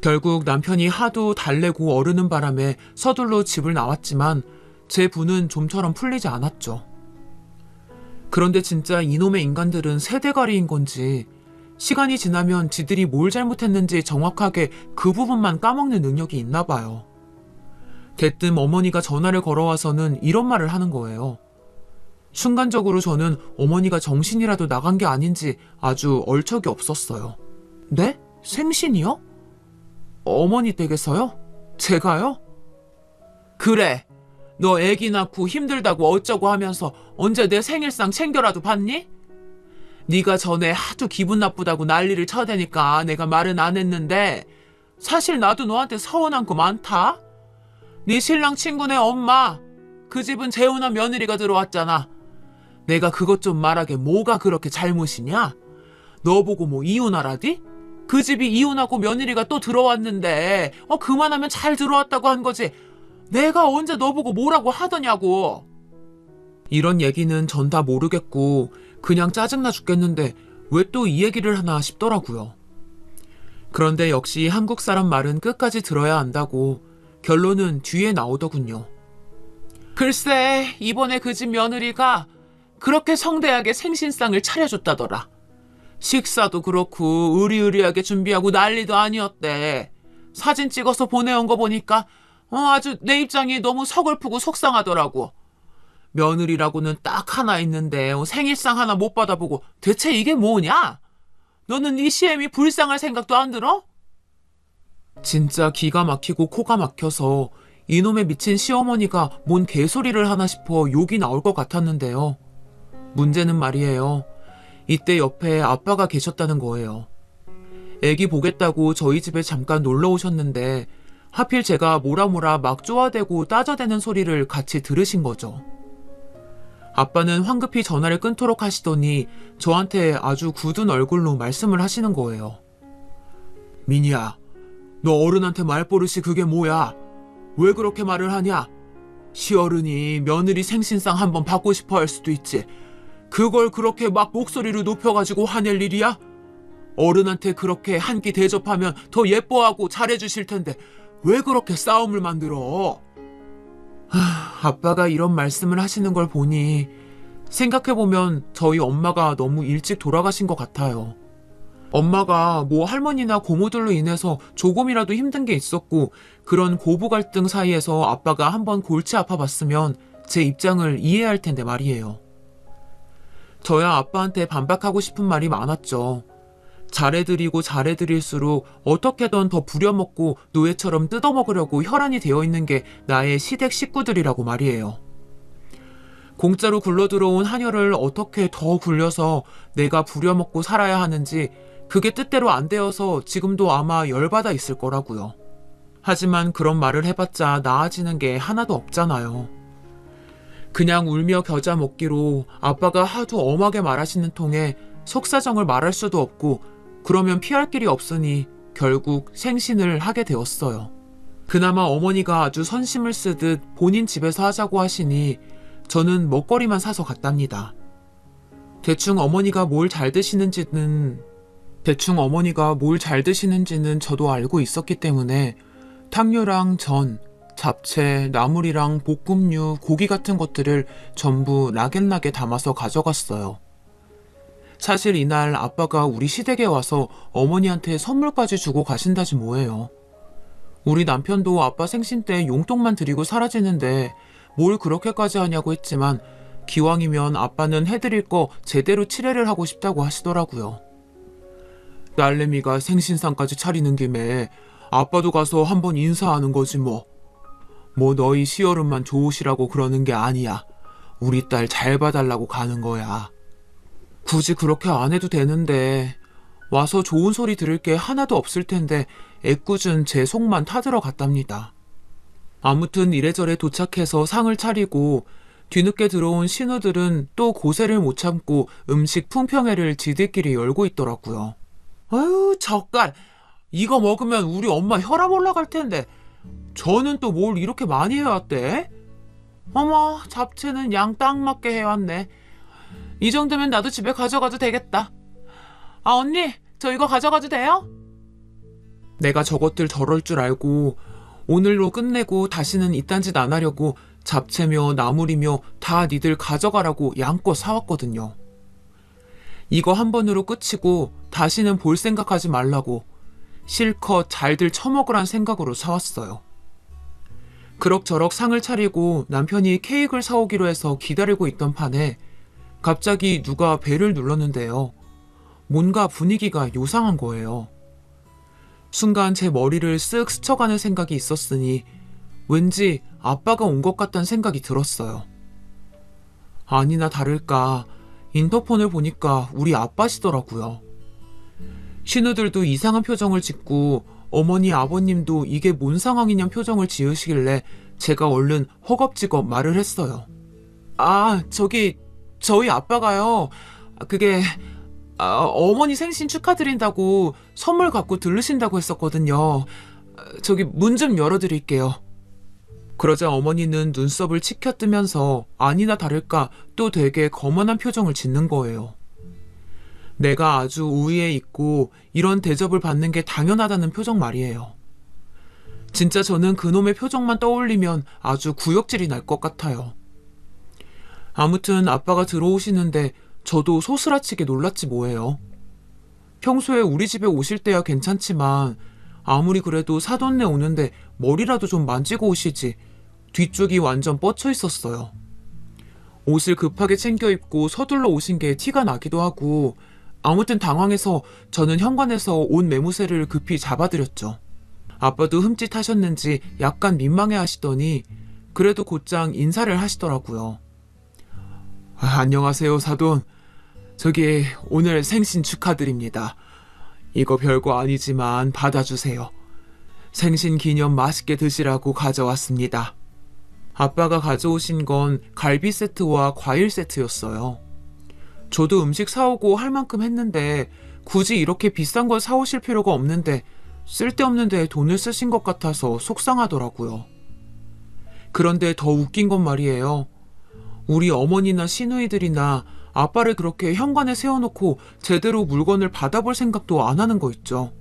결국 남편이 하도 달래고 어르는 바람에 서둘러 집을 나왔지만 제 분은 좀처럼 풀리지 않았죠. 그런데 진짜 이놈의 인간들은 세대가리인 건지 시간이 지나면 지들이 뭘 잘못했는지 정확하게 그 부분만 까먹는 능력이 있나 봐요. 대뜸 어머니가 전화를 걸어와서는 이런 말을 하는 거예요. 순간적으로 저는 어머니가 정신이라도 나간 게 아닌지 아주 얼척이 없었어요. 네? 생신이요? 어머니 댁에서요? 제가요? 그래. 너 애기 낳고 힘들다고 어쩌고 하면서 언제 내 생일상 챙겨라도 봤니? 네가 전에 하도 기분 나쁘다고 난리를 쳐대니까 내가 말은 안 했는데 사실 나도 너한테 서운한 거 많다. 네 신랑 친구네 엄마, 그 집은 재혼한 며느리가 들어왔잖아. 내가 그것 좀 말하게 뭐가 그렇게 잘못이냐? 너 보고 뭐 이혼하라디? 그 집이 이혼하고 며느리가 또 들어왔는데 그만하면 잘 들어왔다고 한 거지. 내가 언제 너보고 뭐라고 하더냐고. 이런 얘기는 전 다 모르겠고 그냥 짜증나 죽겠는데 왜 또 이 얘기를 하나 싶더라고요. 그런데 역시 한국 사람 말은 끝까지 들어야 한다고 결론은 뒤에 나오더군요. 글쎄, 이번에 그 집 며느리가 그렇게 성대하게 생신상을 차려줬다더라. 식사도 그렇고 으리으리하게 준비하고 난리도 아니었대. 사진 찍어서 보내온 거 보니까 아주 내 입장이 너무 서글프고 속상하더라고. 며느리라고는 딱 하나 있는데 생일상 하나 못 받아보고 대체 이게 뭐냐? 너는 네 시엠이 불쌍할 생각도 안 들어? 진짜 기가 막히고 코가 막혀서 이놈의 미친 시어머니가 뭔 개소리를 하나 싶어 욕이 나올 것 같았는데요. 문제는 말이에요. 이때 옆에 아빠가 계셨다는 거예요. 애기 보겠다고 저희 집에 잠깐 놀러 오셨는데 하필 제가 뭐라 막 쪼아대고 따져대는 소리를 같이 들으신 거죠. 아빠는 황급히 전화를 끊도록 하시더니 저한테 아주 굳은 얼굴로 말씀을 하시는 거예요. 민희야, 너 어른한테 말버릇이 그게 뭐야? 왜 그렇게 말을 하냐? 시어른이 며느리 생신상 한번 받고 싶어 할 수도 있지. 그걸 그렇게 막 목소리를 높여가지고 화낼 일이야? 어른한테 그렇게 한 끼 대접하면 더 예뻐하고 잘해주실 텐데 왜 그렇게 싸움을 만들어? 아빠가 이런 말씀을 하시는 걸 보니 생각해보면 저희 엄마가 너무 일찍 돌아가신 것 같아요. 엄마가 뭐 할머니나 고모들로 인해서 조금이라도 힘든 게 있었고 그런 고부 갈등 사이에서 아빠가 한번 골치 아파봤으면 제 입장을 이해할 텐데 말이에요. 저야 아빠한테 반박하고 싶은 말이 많았죠. 잘해드리고 잘해드릴수록 어떻게든 더 부려먹고 노예처럼 뜯어먹으려고 혈안이 되어 있는 게 나의 시댁 식구들이라고 말이에요. 공짜로 굴러들어온 한혈을 어떻게 더 굴려서 내가 부려먹고 살아야 하는지 그게 뜻대로 안 되어서 지금도 아마 열받아 있을 거라고요. 하지만 그런 말을 해봤자 나아지는 게 하나도 없잖아요. 그냥 울며 겨자 먹기로 아빠가 하도 엄하게 말하시는 통에 속사정을 말할 수도 없고 그러면 피할 길이 없으니 결국 생신을 하게 되었어요. 그나마 어머니가 아주 선심을 쓰듯 본인 집에서 하자고 하시니 저는 먹거리만 사서 갔답니다. 대충 어머니가 뭘 잘 드시는지는 저도 알고 있었기 때문에 탕류랑 전, 잡채, 나물이랑 볶음류, 고기 같은 것들을 전부 락앤락에 담아서 가져갔어요. 사실 이날 아빠가 우리 시댁에 와서 어머니한테 선물까지 주고 가신다지 뭐예요. 우리 남편도 아빠 생신 때 용돈만 드리고 사라지는데 뭘 그렇게까지 하냐고 했지만 기왕이면 아빠는 해드릴 거 제대로 치레를 하고 싶다고 하시더라고요. 딸내미가 생신상까지 차리는 김에 아빠도 가서 한번 인사하는 거지 뭐. 뭐 너희 시어른만 좋으시라고 그러는 게 아니야. 우리 딸 잘 봐달라고 가는 거야. 굳이 그렇게 안 해도 되는데 와서 좋은 소리 들을 게 하나도 없을 텐데 애꿎은 제 속만 타들어 갔답니다. 아무튼 이래저래 도착해서 상을 차리고 뒤늦게 들어온 신우들은 또 고세를 못 참고 음식 품평회를 지들끼리 열고 있더라고요. 아유 젓갈 이거 먹으면 우리 엄마 혈압 올라갈 텐데 저는 또 뭘 이렇게 많이 해왔대? 어머 잡채는 양 딱 맞게 해왔네. 이 정도면 나도 집에 가져가도 되겠다. 아 언니 저 이거 가져가도 돼요? 내가 저것들 저럴 줄 알고 오늘로 끝내고 다시는 이딴 짓 안 하려고 잡채며 나물이며 다 니들 가져가라고 양껏 사왔거든요. 이거 한 번으로 끝이고 다시는 볼 생각하지 말라고 실컷 잘들 처먹으란 생각으로 사왔어요. 그럭저럭 상을 차리고 남편이 케이크를 사오기로 해서 기다리고 있던 판에 갑자기 누가 벨을 눌렀는데요. 뭔가 분위기가 요상한 거예요. 순간 제 머리를 쓱 스쳐가는 생각이 있었으니 왠지 아빠가 온 것 같다는 생각이 들었어요. 아니나 다를까 인터폰을 보니까 우리 아빠시더라고요. 신우들도 이상한 표정을 짓고 어머니 아버님도 이게 뭔 상황이냐 표정을 지으시길래 제가 얼른 허겁지겁 말을 했어요. 아 저기 저희 아빠가요. 그게 어머니 생신 축하드린다고 선물 갖고 들르신다고 했었거든요. 저기 문 좀 열어드릴게요. 그러자 어머니는 눈썹을 치켜뜨면서 아니나 다를까 또 되게 거만한 표정을 짓는 거예요. 내가 아주 우위에 있고 이런 대접을 받는 게 당연하다는 표정 말이에요. 진짜 저는 그놈의 표정만 떠올리면 아주 구역질이 날 것 같아요. 아무튼 아빠가 들어오시는데 저도 소스라치게 놀랐지 뭐예요. 평소에 우리 집에 오실 때야 괜찮지만 아무리 그래도 사돈네 오는데 머리라도 좀 만지고 오시지 뒤쪽이 완전 뻗쳐 있었어요. 옷을 급하게 챙겨 입고 서둘러 오신 게 티가 나기도 하고 아무튼 당황해서 저는 현관에서 옷 매무새를 급히 잡아드렸죠. 아빠도 흠칫하셨는지 약간 민망해 하시더니 그래도 곧장 인사를 하시더라고요. 안녕하세요 사돈. 저기 오늘 생신 축하드립니다. 이거 별거 아니지만 받아주세요. 생신 기념 맛있게 드시라고 가져왔습니다. 아빠가 가져오신 건 갈비 세트와 과일 세트였어요. 저도 음식 사오고 할 만큼 했는데 굳이 이렇게 비싼 걸 사오실 필요가 없는데 쓸데없는 데에 돈을 쓰신 것 같아서 속상하더라고요. 그런데 더 웃긴 건 말이에요. 우리 어머니나 시누이들이나 아빠를 그렇게 현관에 세워놓고 제대로 물건을 받아볼 생각도 안 하는 거 있죠.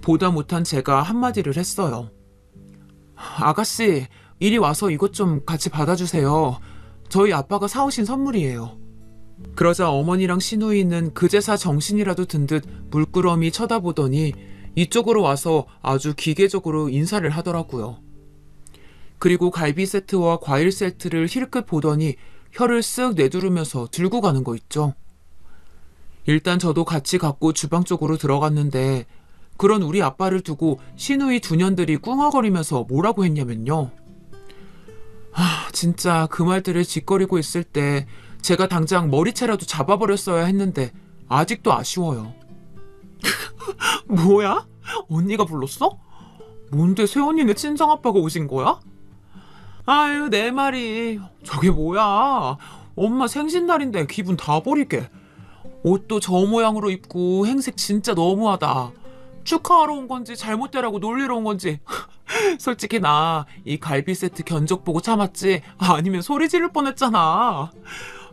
보다 못한 제가 한마디를 했어요. 아가씨, 이리 와서 이것 좀 같이 받아주세요. 저희 아빠가 사오신 선물이에요. 그러자 어머니랑 시누이는 그제사 정신이라도 든 듯 물끄러미 쳐다보더니 이쪽으로 와서 아주 기계적으로 인사를 하더라고요. 그리고 갈비 세트와 과일 세트를 힐끗 보더니 혀를 쓱 내두르면서 들고 가는 거 있죠. 일단 저도 같이 갖고 주방 쪽으로 들어갔는데 그런 우리 아빠를 두고 시누이 두 년들이 꿍얼거리면서 뭐라고 했냐면요. 진짜 그 말들을 짓거리고 있을 때 제가 당장 머리채라도 잡아버렸어야 했는데 아직도 아쉬워요. 뭐야? 언니가 불렀어? 뭔데 새언니네 친정아빠가 오신 거야? 아유 내 말이 저게 뭐야. 엄마 생신날인데 기분 다 버리게. 옷도 저 모양으로 입고 행색 진짜 너무하다. 축하하러 온 건지 잘못되라고 놀리러 온 건지 솔직히 나 이 갈비 세트 견적 보고 참았지 아니면 소리 지를 뻔했잖아.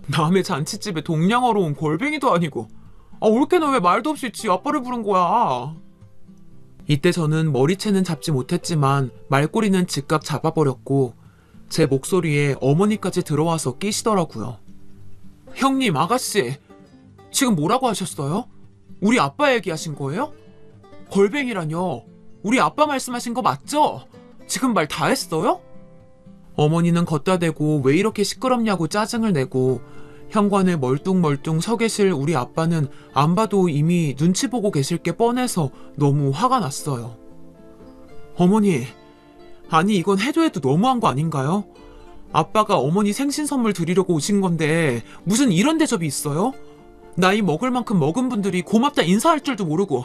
남의 잔치집에 동냥하러 온 골뱅이도 아니고 올케는 왜 말도 없이 지 아빠를 부른 거야. 이때 저는 머리채는 잡지 못했지만 말꼬리는 즉각 잡아버렸고 제 목소리에 어머니까지 들어와서 끼시더라고요. 형님, 아가씨, 지금 뭐라고 하셨어요? 우리 아빠 얘기하신 거예요? 골뱅이라뇨? 우리 아빠 말씀하신 거 맞죠? 지금 말 다 했어요? 어머니는 걷다 대고 왜 이렇게 시끄럽냐고 짜증을 내고 현관에 멀뚱멀뚱 서 계실 우리 아빠는 안 봐도 이미 눈치 보고 계실 게 뻔해서 너무 화가 났어요. 어머니, 아니 이건 해도 너무한 거 아닌가요? 아빠가 어머니 생신 선물 드리려고 오신 건데 무슨 이런 대접이 있어요? 나이 먹을 만큼 먹은 분들이 고맙다 인사할 줄도 모르고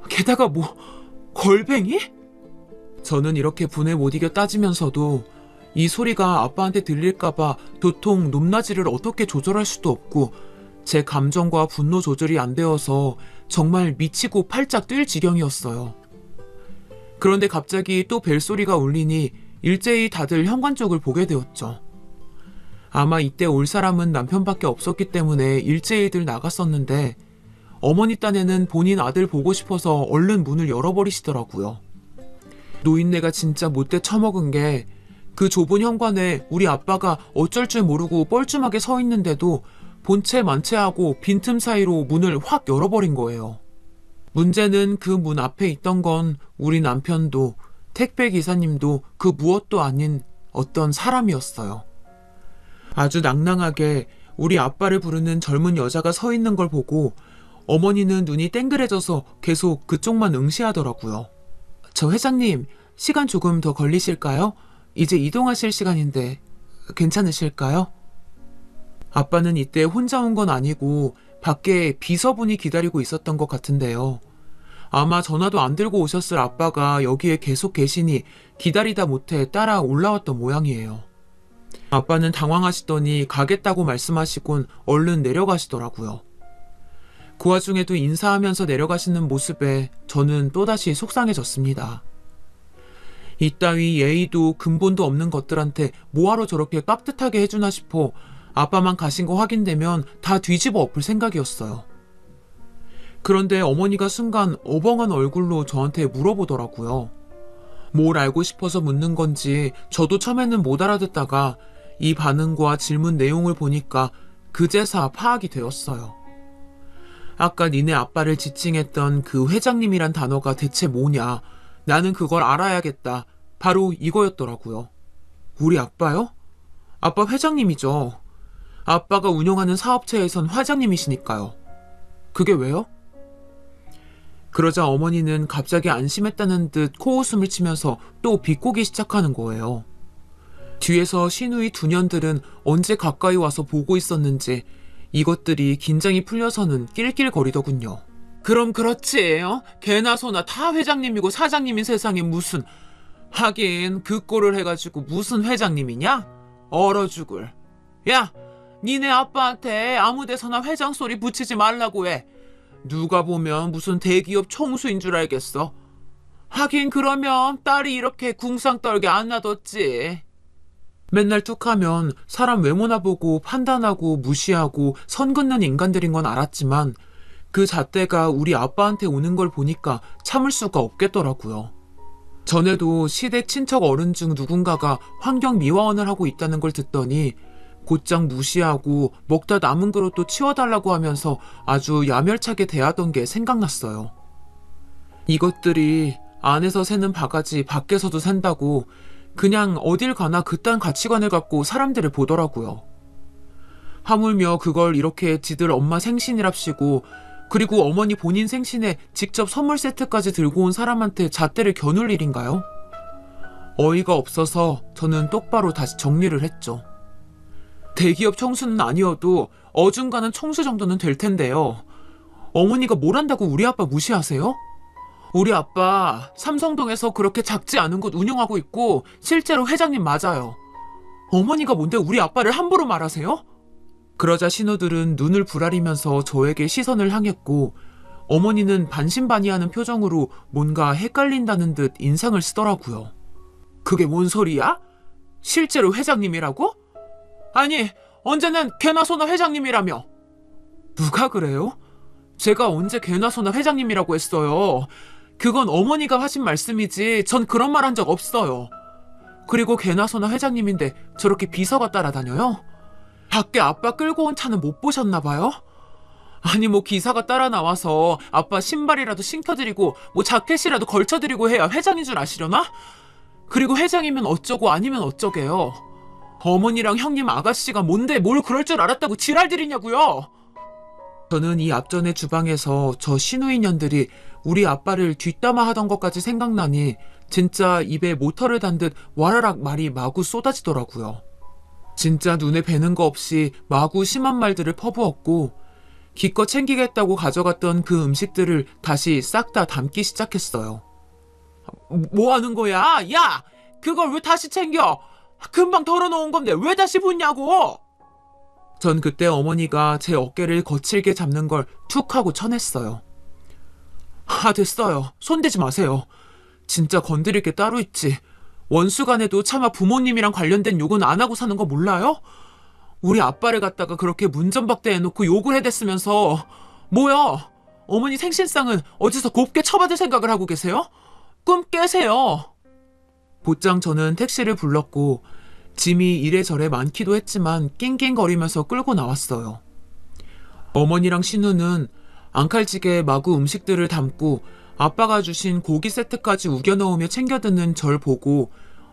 게다가 뭐 걸뱅이? 저는 이렇게 분에 못 이겨 따지면서도 이 소리가 아빠한테 들릴까봐 도통 높낮이를 어떻게 조절할 수도 없고 제 감정과 분노 조절이 안 되어서 정말 미치고 팔짝 뛸 지경이었어요. 그런데 갑자기 또 벨소리가 울리니 일제히 다들 현관 쪽을 보게 되었죠. 아마 이때 올 사람은 남편밖에 없었기 때문에 일제히들 나갔었는데 어머니 딴에는 본인 아들 보고 싶어서 얼른 문을 열어버리시더라고요. 노인네가 진짜 못돼 처먹은 게 그 좁은 현관에 우리 아빠가 어쩔 줄 모르고 뻘쭘하게 서 있는데도 본체 만체하고 빈틈 사이로 문을 확 열어버린 거예요. 문제는 그 문 앞에 있던 건 우리 남편도 택배 기사님도 그 무엇도 아닌 어떤 사람이었어요. 아주 낭낭하게 우리 아빠를 부르는 젊은 여자가 서 있는 걸 보고 어머니는 눈이 땡그레져서 계속 그쪽만 응시하더라고요. 저 회장님, 시간 조금 더 걸리실까요? 이제 이동하실 시간인데 괜찮으실까요? 아빠는 이때 혼자 온 건 아니고 밖에 비서분이 기다리고 있었던 것 같은데요. 아마 전화도 안 들고 오셨을 아빠가 여기에 계속 계시니 기다리다 못해 따라 올라왔던 모양이에요. 아빠는 당황하시더니 가겠다고 말씀하시곤 얼른 내려가시더라고요. 그 와중에도 인사하면서 내려가시는 모습에 저는 또다시 속상해졌습니다. 이따위 예의도 근본도 없는 것들한테 뭐하러 저렇게 깍듯하게 해주나 싶어 아빠만 가신 거 확인되면 다 뒤집어 엎을 생각이었어요. 그런데 어머니가 순간 어벙한 얼굴로 저한테 물어보더라고요. 뭘 알고 싶어서 묻는 건지 저도 처음에는 못 알아듣다가 이 반응과 질문 내용을 보니까 그제서 파악이 되었어요. 아까 니네 아빠를 지칭했던 그 회장님이란 단어가 대체 뭐냐, 나는 그걸 알아야겠다, 바로 이거였더라고요. 우리 아빠요? 아빠 회장님이죠. 아빠가 운영하는 사업체에선 회장님이시니까요. 그게 왜요? 그러자 어머니는 갑자기 안심했다는 듯 코웃음을 치면서 또 비꼬기 시작하는 거예요. 뒤에서 시누이 두 년들은 언제 가까이 와서 보고 있었는지 이것들이 긴장이 풀려서는 낄낄거리더군요. 그럼 그렇지, 개나 소나 다 회장님이고 사장님인 세상에 무슨, 하긴 그 꼴을 해가지고 무슨 회장님이냐? 얼어 죽을. 야, 니네 아빠한테 아무 데서나 회장 소리 붙이지 말라고 해. 누가 보면 무슨 대기업 총수인 줄 알겠어. 하긴 그러면 딸이 이렇게 궁상 떨게 안 놔뒀지. 맨날 툭하면 사람 외모나 보고 판단하고 무시하고 선 긋는 인간들인 건 알았지만 그 잣대가 우리 아빠한테 오는 걸 보니까 참을 수가 없겠더라고요. 전에도 시댁 친척 어른 중 누군가가 환경미화원을 하고 있다는 걸 듣더니 곧장 무시하고 먹다 남은 그릇도 치워달라고 하면서 아주 야멸차게 대하던 게 생각났어요. 이것들이 안에서 새는 바가지 밖에서도 샌다고 그냥 어딜 가나 그딴 가치관을 갖고 사람들을 보더라고요. 하물며 그걸 이렇게 지들 엄마 생신이랍시고 그리고 어머니 본인 생신에 직접 선물 세트까지 들고 온 사람한테 잣대를 겨눌 일인가요? 어이가 없어서 저는 똑바로 다시 정리를 했죠. 대기업 총수는 아니어도 어중간한 총수 정도는 될 텐데요. 어머니가 뭘 한다고 우리 아빠 무시하세요? 우리 아빠 삼성동에서 그렇게 작지 않은 곳 운영하고 있고 실제로 회장님 맞아요. 어머니가 뭔데 우리 아빠를 함부로 말하세요? 그러자 신우들은 눈을 부라리면서 저에게 시선을 향했고 어머니는 반신반의하는 표정으로 뭔가 헷갈린다는 듯 인상을 쓰더라고요. 그게 뭔 소리야? 실제로 회장님이라고? 아니, 언제는 개나 소나 회장님이라며. 누가 그래요? 제가 언제 개나 소나 회장님이라고 했어요. 그건 어머니가 하신 말씀이지 전 그런 말 한 적 없어요. 그리고 개나 소나 회장님인데 저렇게 비서가 따라다녀요? 밖에 아빠 끌고 온 차는 못 보셨나 봐요? 아니 뭐 기사가 따라 나와서 아빠 신발이라도 신겨드리고 뭐 자켓이라도 걸쳐드리고 해야 회장인 줄 아시려나? 그리고 회장이면 어쩌고 아니면 어쩌게요. 어머니랑 형님 아가씨가 뭔데 뭘 그럴 줄 알았다고 지랄들이냐고요. 저는 이 앞전에 주방에서 저 시누이년들이 우리 아빠를 뒷담화 하던 것까지 생각나니 진짜 입에 모터를 단 듯 와라락 말이 마구 쏟아지더라고요. 진짜 눈에 뵈는 거 없이 마구 심한 말들을 퍼부었고 기껏 챙기겠다고 가져갔던 그 음식들을 다시 싹 다 담기 시작했어요. 뭐 하는 거야? 야! 그걸 왜 다시 챙겨? 금방 덜어놓은 건데 왜 다시 붓냐고! 전 그때 어머니가 제 어깨를 거칠게 잡는 걸 툭 하고 쳐냈어요. 아, 됐어요. 손대지 마세요. 진짜 건드릴 게 따로 있지. 원수간에도 차마 부모님이랑 관련된 욕은 안 하고 사는 거 몰라요? 우리 아빠를 갖다가 그렇게 문전박대해놓고 욕을 해댔으면서 뭐야? 어머니 생신상은 어디서 곱게 처받을 생각을 하고 계세요? 꿈 깨세요. 곧장 저는 택시를 불렀고 짐이 이래저래 많기도 했지만 낑낑거리면서 끌고 나왔어요. 어머니랑 신우는 앙칼지게 마구 음식들을 담고 아빠가 주신 고기 세트까지 우겨 넣으며 챙겨 듣는 절 보고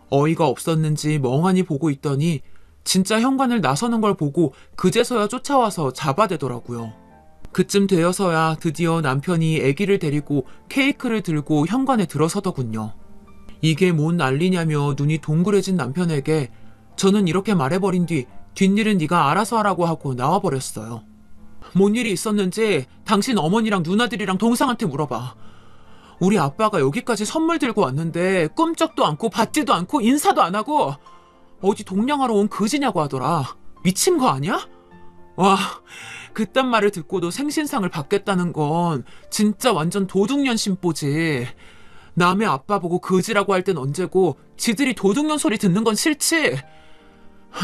어이가 없었는지 멍하니 보고 있더니 진짜 현관을 나서는 걸 보고 그제서야 쫓아와서 잡아대더라고요. 그쯤 되어서야 드디어 남편이 아기를 데리고 케이크를 들고 현관에 들어서더군요. 이게 뭔 난리냐며 눈이 동그래진 남편에게 저는 이렇게 말해버린 뒤 뒷일은 네가 알아서 하라고 하고 나와버렸어요. 뭔 일이 있었는지 당신 어머니랑 누나들이랑 동상한테 물어봐. 우리 아빠가 여기까지 선물 들고 왔는데 꿈쩍도 않고 받지도 않고 인사도 안 하고 어디 동냥하러 온 그지냐고 하더라. 미친 거 아니야? 와, 그딴 말을 듣고도 생신상을 받겠다는 건 진짜 완전 도둑년 심보지. 남의 아빠 보고 그지라고 할 땐 언제고 지들이 도둑년 소리 듣는 건 싫지?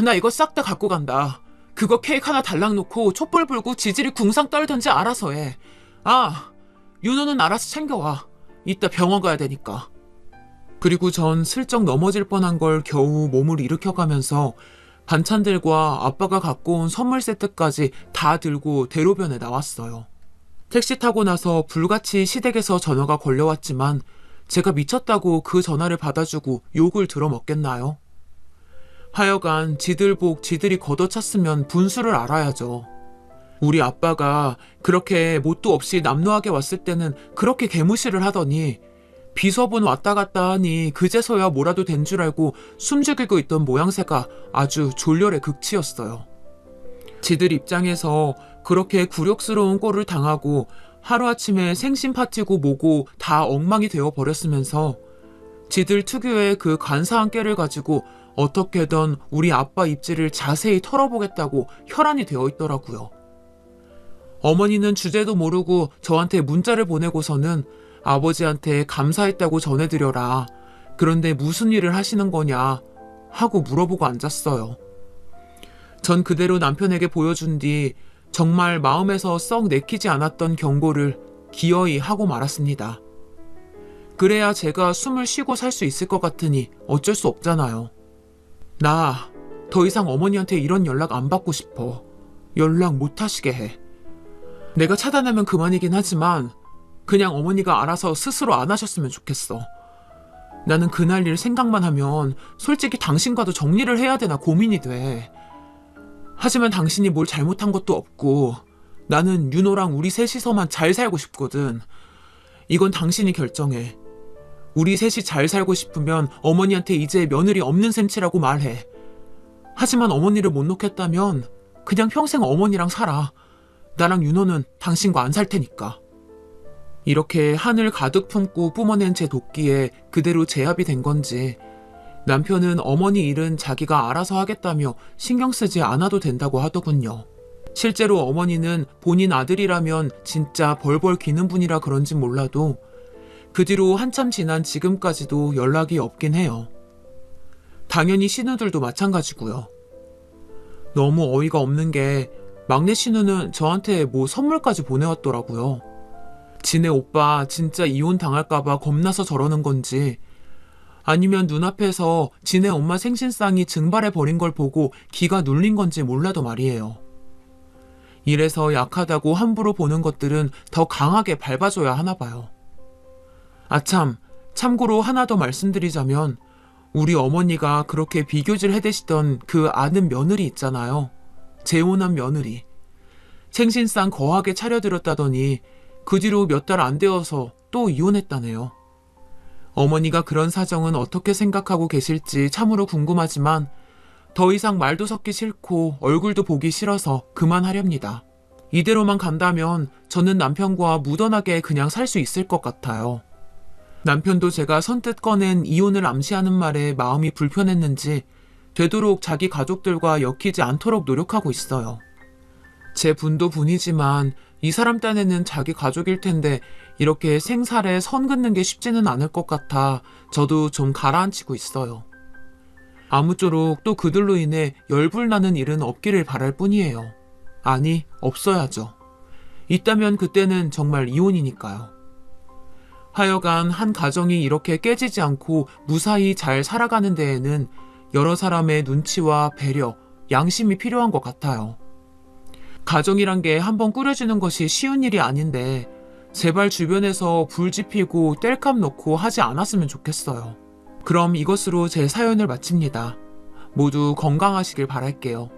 나 이거 싹 다 갖고 간다. 그거 케이크 하나 달랑 놓고 촛불 불고 지들이 궁상 떨던지 알아서 해. 아, 윤호는 알아서 챙겨와. 이따 병원 가야 되니까. 그리고 전 슬쩍 넘어질 뻔한 걸 겨우 몸을 일으켜가면서 반찬들과 아빠가 갖고 온 선물 세트까지 다 들고 대로변에 나왔어요. 택시 타고 나서 불같이 시댁에서 전화가 걸려왔지만 제가 미쳤다고 그 전화를 받아주고 욕을 들어먹겠나요? 하여간 지들 복 지들이 걷어찼으면 분수를 알아야죠. 우리 아빠가 그렇게 뭣도 없이 남노하게 왔을 때는 그렇게 개무시를 하더니 비서분 왔다 갔다 하니 그제서야 뭐라도 된 줄 알고 숨죽이고 있던 모양새가 아주 졸렬의 극치였어요. 지들 입장에서 그렇게 굴욕스러운 꼴을 당하고 하루아침에 생신 파티고 뭐고 다 엉망이 되어버렸으면서 지들 특유의 그 간사한 깨를 가지고 어떻게든 우리 아빠 입지를 자세히 털어보겠다고 혈안이 되어 있더라고요. 어머니는 주제도 모르고 저한테 문자를 보내고서는 아버지한테 감사했다고 전해드려라. 그런데 무슨 일을 하시는 거냐 하고 물어보고 앉았어요. 전 그대로 남편에게 보여준 뒤 정말 마음에서 썩 내키지 않았던 경고를 기어이 하고 말았습니다. 그래야 제가 숨을 쉬고 살 수 있을 것 같으니 어쩔 수 없잖아요. 나 더 이상 어머니한테 이런 연락 안 받고 싶어. 연락 못 하시게 해. 내가 차단하면 그만이긴 하지만 그냥 어머니가 알아서 스스로 안 하셨으면 좋겠어. 나는 그날 일 생각만 하면 솔직히 당신과도 정리를 해야 되나 고민이 돼. 하지만 당신이 뭘 잘못한 것도 없고 나는 윤호랑 우리 셋이서만 잘 살고 싶거든. 이건 당신이 결정해. 우리 셋이 잘 살고 싶으면 어머니한테 이제 며느리 없는 셈치라고 말해. 하지만 어머니를 못 놓겠다면 그냥 평생 어머니랑 살아. 나랑 윤호는 당신과 안 살 테니까. 이렇게 한을 가득 품고 뿜어낸 제 도끼에 그대로 제압이 된 건지 남편은 어머니 일은 자기가 알아서 하겠다며 신경 쓰지 않아도 된다고 하더군요. 실제로 어머니는 본인 아들이라면 진짜 벌벌 기는 분이라 그런지 몰라도 그 뒤로 한참 지난 지금까지도 연락이 없긴 해요. 당연히 신우들도 마찬가지고요. 너무 어이가 없는 게 막내 신우는 저한테 뭐 선물까지 보내왔더라고요. 지네 오빠 진짜 이혼 당할까봐 겁나서 저러는 건지 아니면 눈앞에서 지네 엄마 생신상이 증발해버린 걸 보고 기가 눌린 건지 몰라도 말이에요. 이래서 약하다고 함부로 보는 것들은 더 강하게 밟아줘야 하나 봐요. 아참, 참고로 하나 더 말씀드리자면 우리 어머니가 그렇게 비교질 해대시던 그 아는 며느리 있잖아요. 재혼한 며느리. 생신상 거하게 차려드렸다더니 그 뒤로 몇 달 안 되어서 또 이혼했다네요. 어머니가 그런 사정은 어떻게 생각하고 계실지 참으로 궁금하지만 더 이상 말도 섞기 싫고 얼굴도 보기 싫어서 그만하렵니다. 이대로만 간다면 저는 남편과 무던하게 그냥 살 수 있을 것 같아요. 남편도 제가 선뜻 꺼낸 이혼을 암시하는 말에 마음이 불편했는지 되도록 자기 가족들과 엮이지 않도록 노력하고 있어요. 제 분도 분이지만 이 사람 딴에는 자기 가족일 텐데 이렇게 생살에 선 긋는 게 쉽지는 않을 것 같아 저도 좀 가라앉히고 있어요. 아무쪼록 또 그들로 인해 열불나는 일은 없기를 바랄 뿐이에요. 아니, 없어야죠. 있다면 그때는 정말 이혼이니까요. 하여간 한 가정이 이렇게 깨지지 않고 무사히 잘 살아가는 데에는 여러 사람의 눈치와 배려, 양심이 필요한 것 같아요. 가정이란 게 한번 꾸려지는 것이 쉬운 일이 아닌데 제발 주변에서 불 지피고 땔감 놓고 하지 않았으면 좋겠어요. 그럼 이것으로 제 사연을 마칩니다. 모두 건강하시길 바랄게요.